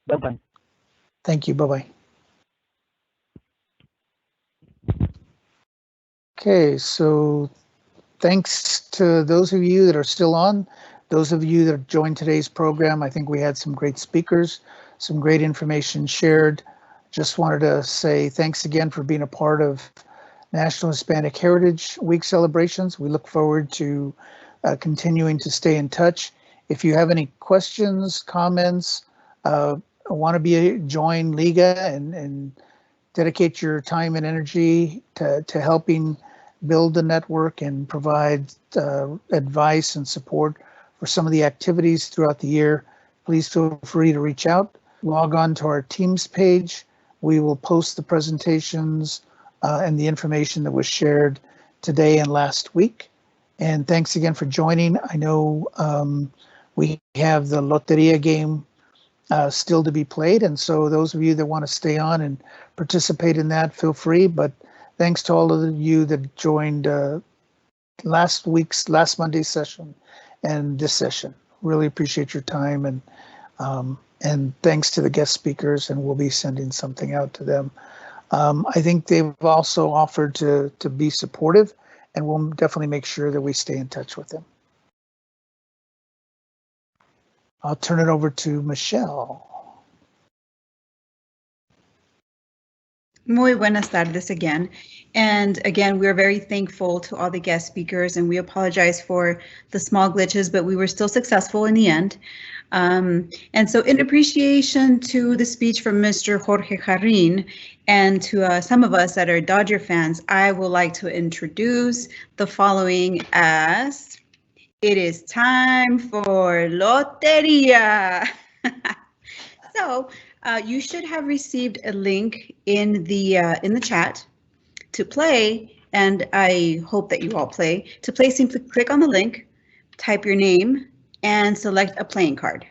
Bye-bye. Thank you. Bye-bye. Okay, so thanks to those of you that are still on, those of you that joined today's program. I think we had some great speakers, some great information shared. Just wanted to say thanks again for being a part of National Hispanic Heritage Week celebrations. We look forward to continuing to stay in touch. If you have any questions, comments, want to join Liga and dedicate your time and energy to helping build the network and provide advice and support for some of the activities throughout the year, please feel free to reach out. Log on to our Teams page. We will post the presentations and the information that was shared today and last week. And thanks again for joining. I know we have the Loteria game still to be played, and so those of you that want to stay on and participate in that, feel free. But thanks to all of you that joined last Monday's session and this session. Really appreciate your time, and thanks to the guest speakers, and we'll be sending something out to them. I think they've also offered to be supportive, and we'll definitely make sure that we stay in touch with them. I'll turn it over to Michelle. Muy buenas tardes again. And again, we're very thankful to all the guest speakers, and we apologize for the small glitches, but we were still successful in the end. And so in appreciation to the speech from Mr. Jorge Jarrin and to some of us that are Dodger fans, I would like to introduce the following as it is time for Loteria. So you should have received a link in the chat to play, and I hope that you all play. To play, simply click on the link, type your name, and select a playing card.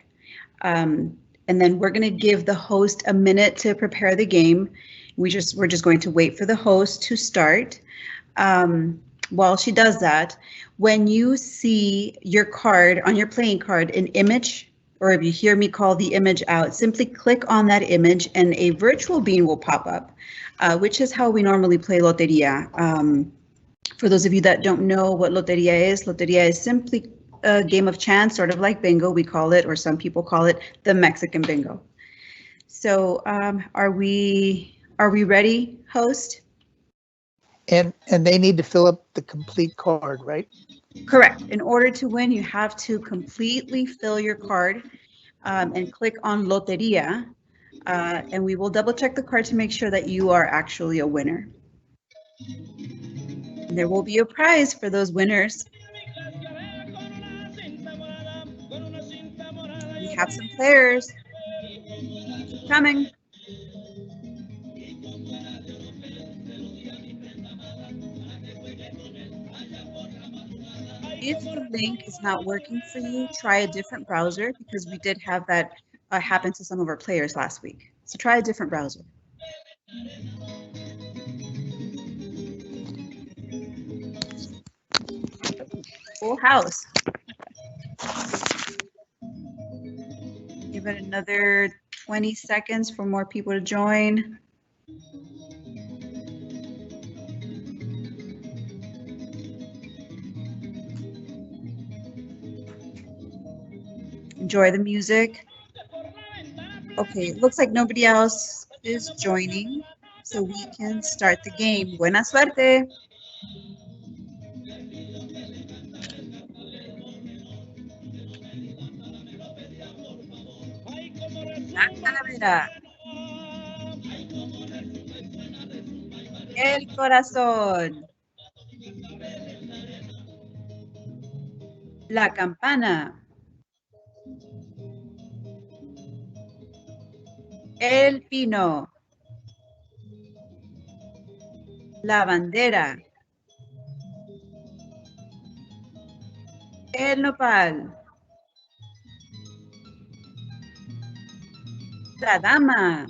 And then we're going to give the host a minute to prepare the game. We're just going to wait for the host to start. While she does that, when you see your card on your playing card, an image, or if you hear me call the image out, simply click on that image and a virtual bean will pop up, which is how we normally play Loteria. For those of you that don't know what Loteria is simply a game of chance, sort of like bingo, we call it, or some people call it the Mexican bingo. So are we ready, host? And they need to fill up the complete card, right? Correct. In order to win, you have to completely fill your card and click on Loteria, and we will double check the card to make sure that you are actually a winner. And there will be a prize for those winners. We have some players. Keep coming. If the link is not working for you, try a different browser, because we did have that happen to some of our players last week. So try a different browser. Full house. Give it another 20 seconds for more people to join. Enjoy the music. Okay, it looks like nobody else is joining, so we can start the game. Buena suerte. La calavera. El corazón. La campana. El pino. La bandera. El nopal. La dama.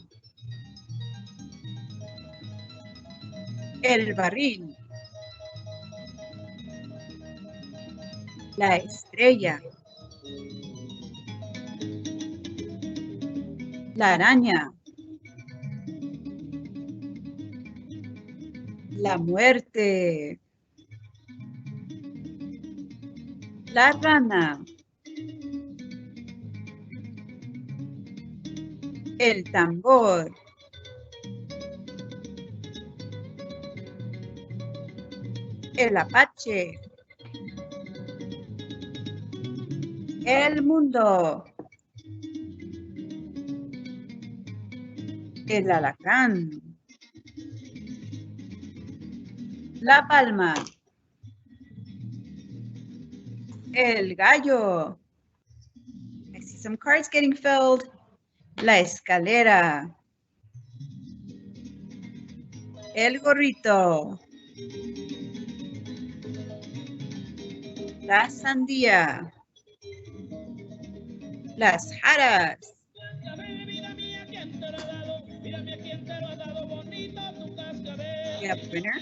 El barril. La estrella. La araña. La muerte. La rana. El tambor. El apache. El mundo. El alacrán. La palma. El gallo. I see some cards getting filled. La escalera. El gorrito. La sandía. Las jaras. We have a winner?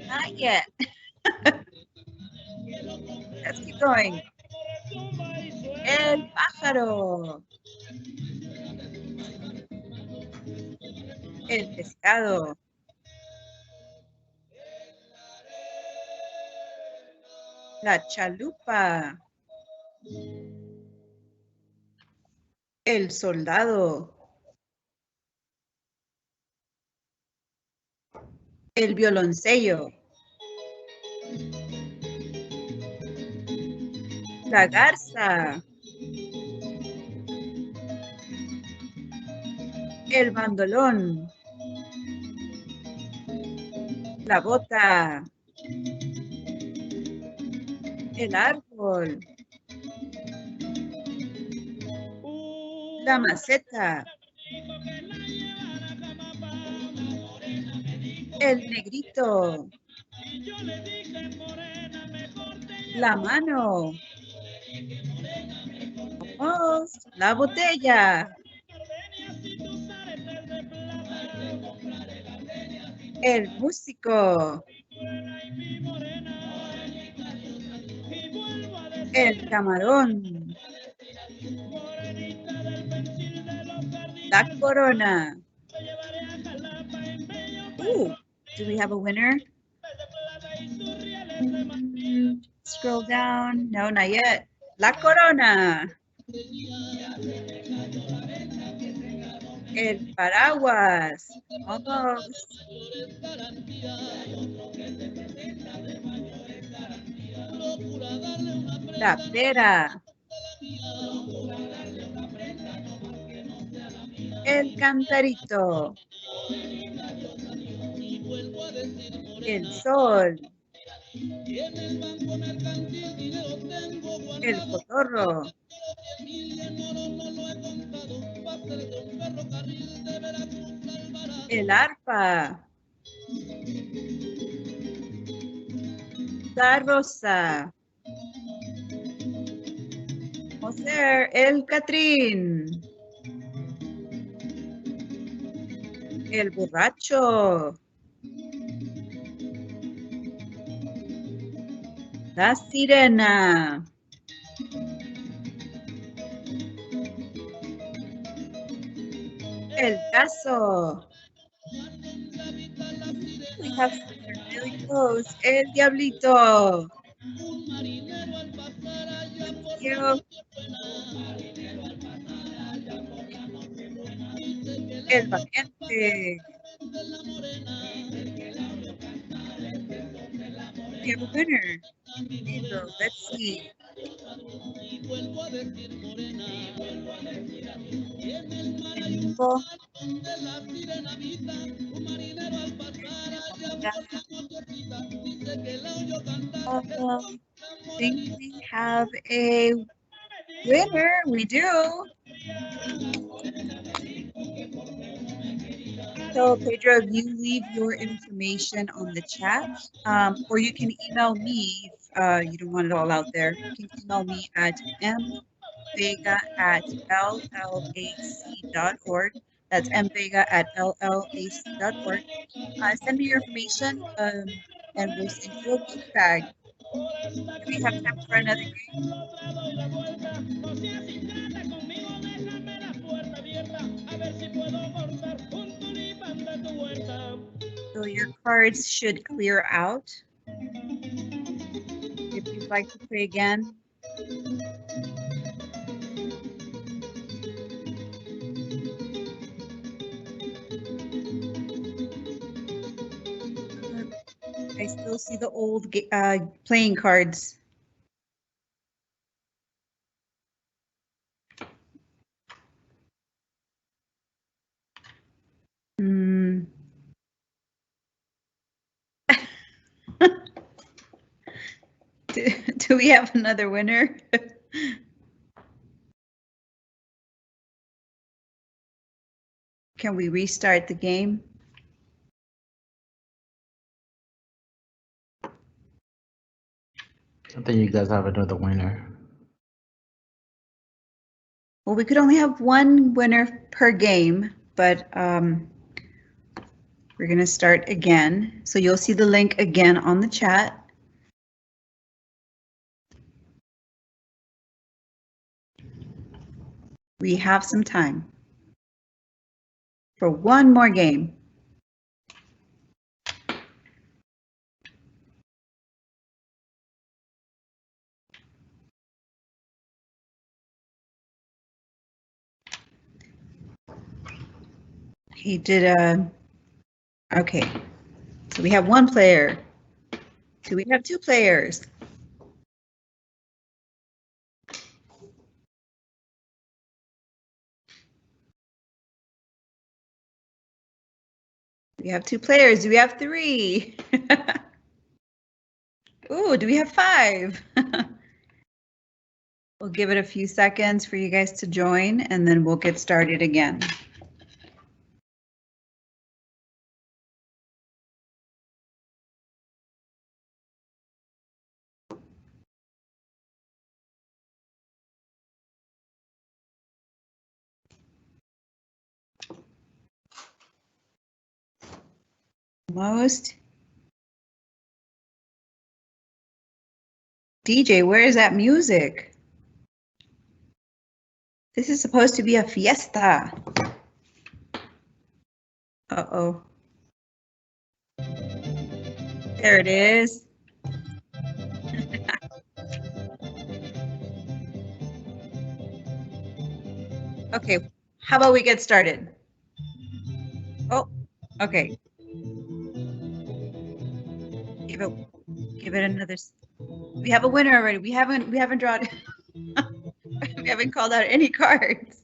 Not yet. Let's keep going. El pájaro. El pescado. La chalupa. El soldado. El violoncello. La garza. El bandolón. La bota. El árbol. La maceta. El negrito. La mano. Vamos. La botella. El músico. El camarón. La corona. Ooh, do we have a winner? Scroll down. No, not yet. La corona. El paraguas. Almost. La pera. El cantarito. El sol. El cotorro. El arpa. La rosa. José, el catrín. El borracho. La sirena. El caso. We have something really close. El diablito. Thank you. El valiente. We have a winner. Pedro, let's see. Cinco. I think we have a winner. We do. So Pedro, if you leave your information on the chat, or you can email me if you don't want it all out there. You can email me at mbega@llac.org. That's mbega@llac.org. Send me your information and we'll send you a gift bag. Do we have time for another game? So your cards should clear out. would like to pray again? I still see the old playing cards. Do we have another winner? Can we restart the game? I think you guys have another winner. Well, we could only have one winner per game, but we're going to start again. So you'll see the link again on the chat. We have some time for one more game. He did okay. So we have one player. Do we have two players? We have two players. Do we have three? Ooh, do we have five? We'll give it a few seconds for you guys to join, and then we'll get started again. Almost. DJ, where is that music? This is supposed to be a fiesta. Uh-oh. There it is. Okay, how about we get started? Oh, okay. Give it another. We have a winner already. We haven't drawn. We haven't called out any cards.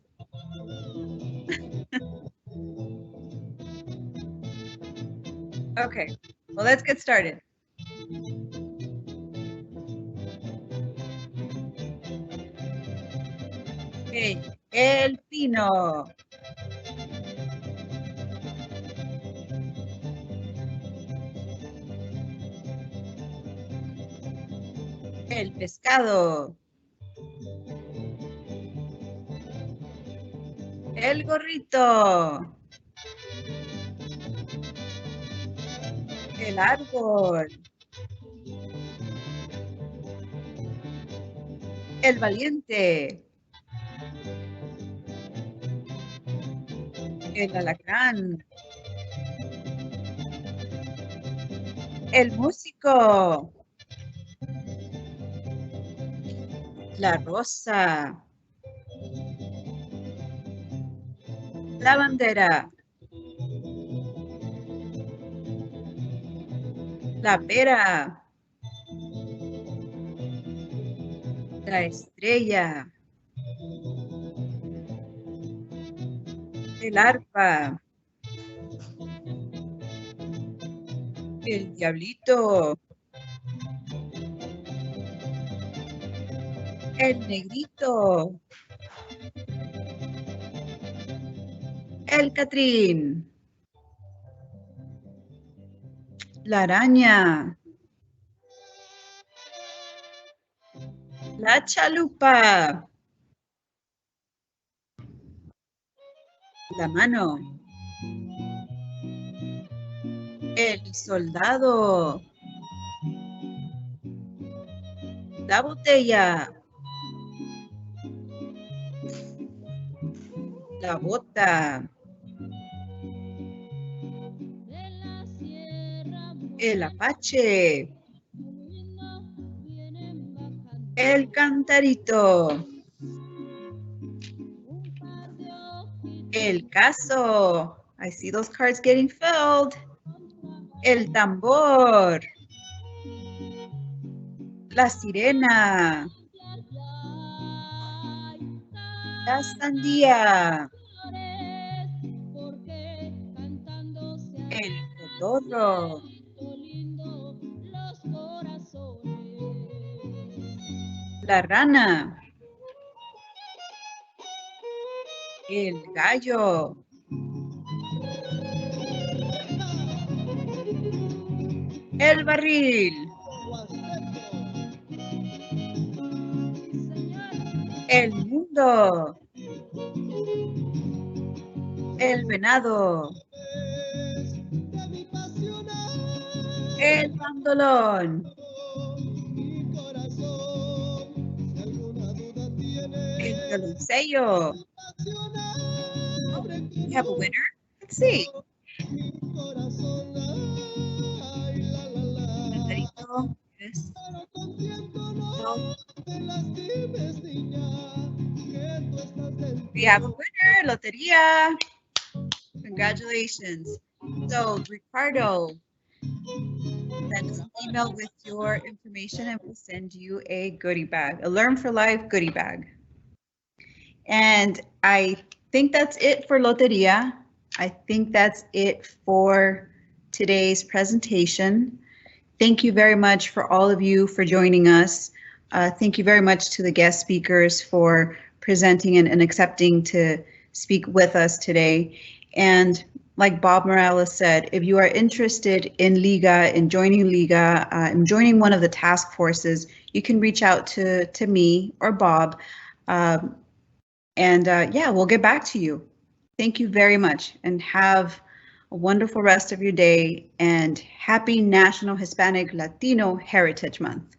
Okay, well, let's get started. Okay, El Pino. El Pescado. El Gorrito. El Árbol. El Valiente. El Alacrán. El Músico. La Rosa. La Bandera. La Pera. La Estrella. El Arpa. El Diablito. El Negrito. El Catrín. La Araña. La Chalupa. La Mano. El Soldado. La Botella. La Bota. El Apache. El cantarito. El caso. I see those cards getting filled. El tambor. La sirena. La sandía. El cotorro. La rana. El gallo. El barril. El mundo. El venado. El bandolón. El violoncello. Oh, we have a winner. Let's see. Cantarito. Yes. No. We have a winner. Loteria. Congratulations. So, Ricardo, send us an email with your information and we'll send you a goodie bag, a Learn for Life goodie bag. And I think that's it for Loteria. I think that's it for today's presentation. Thank you very much for all of you for joining us. Thank you very much to the guest speakers for presenting and accepting to speak with us today. And like Bob Morales said, if you are interested in Liga, in joining Liga, and joining one of the task forces, you can reach out to me or Bob. Yeah, we'll get back to you. Thank you very much and have a wonderful rest of your day and happy National Hispanic Latino Heritage Month.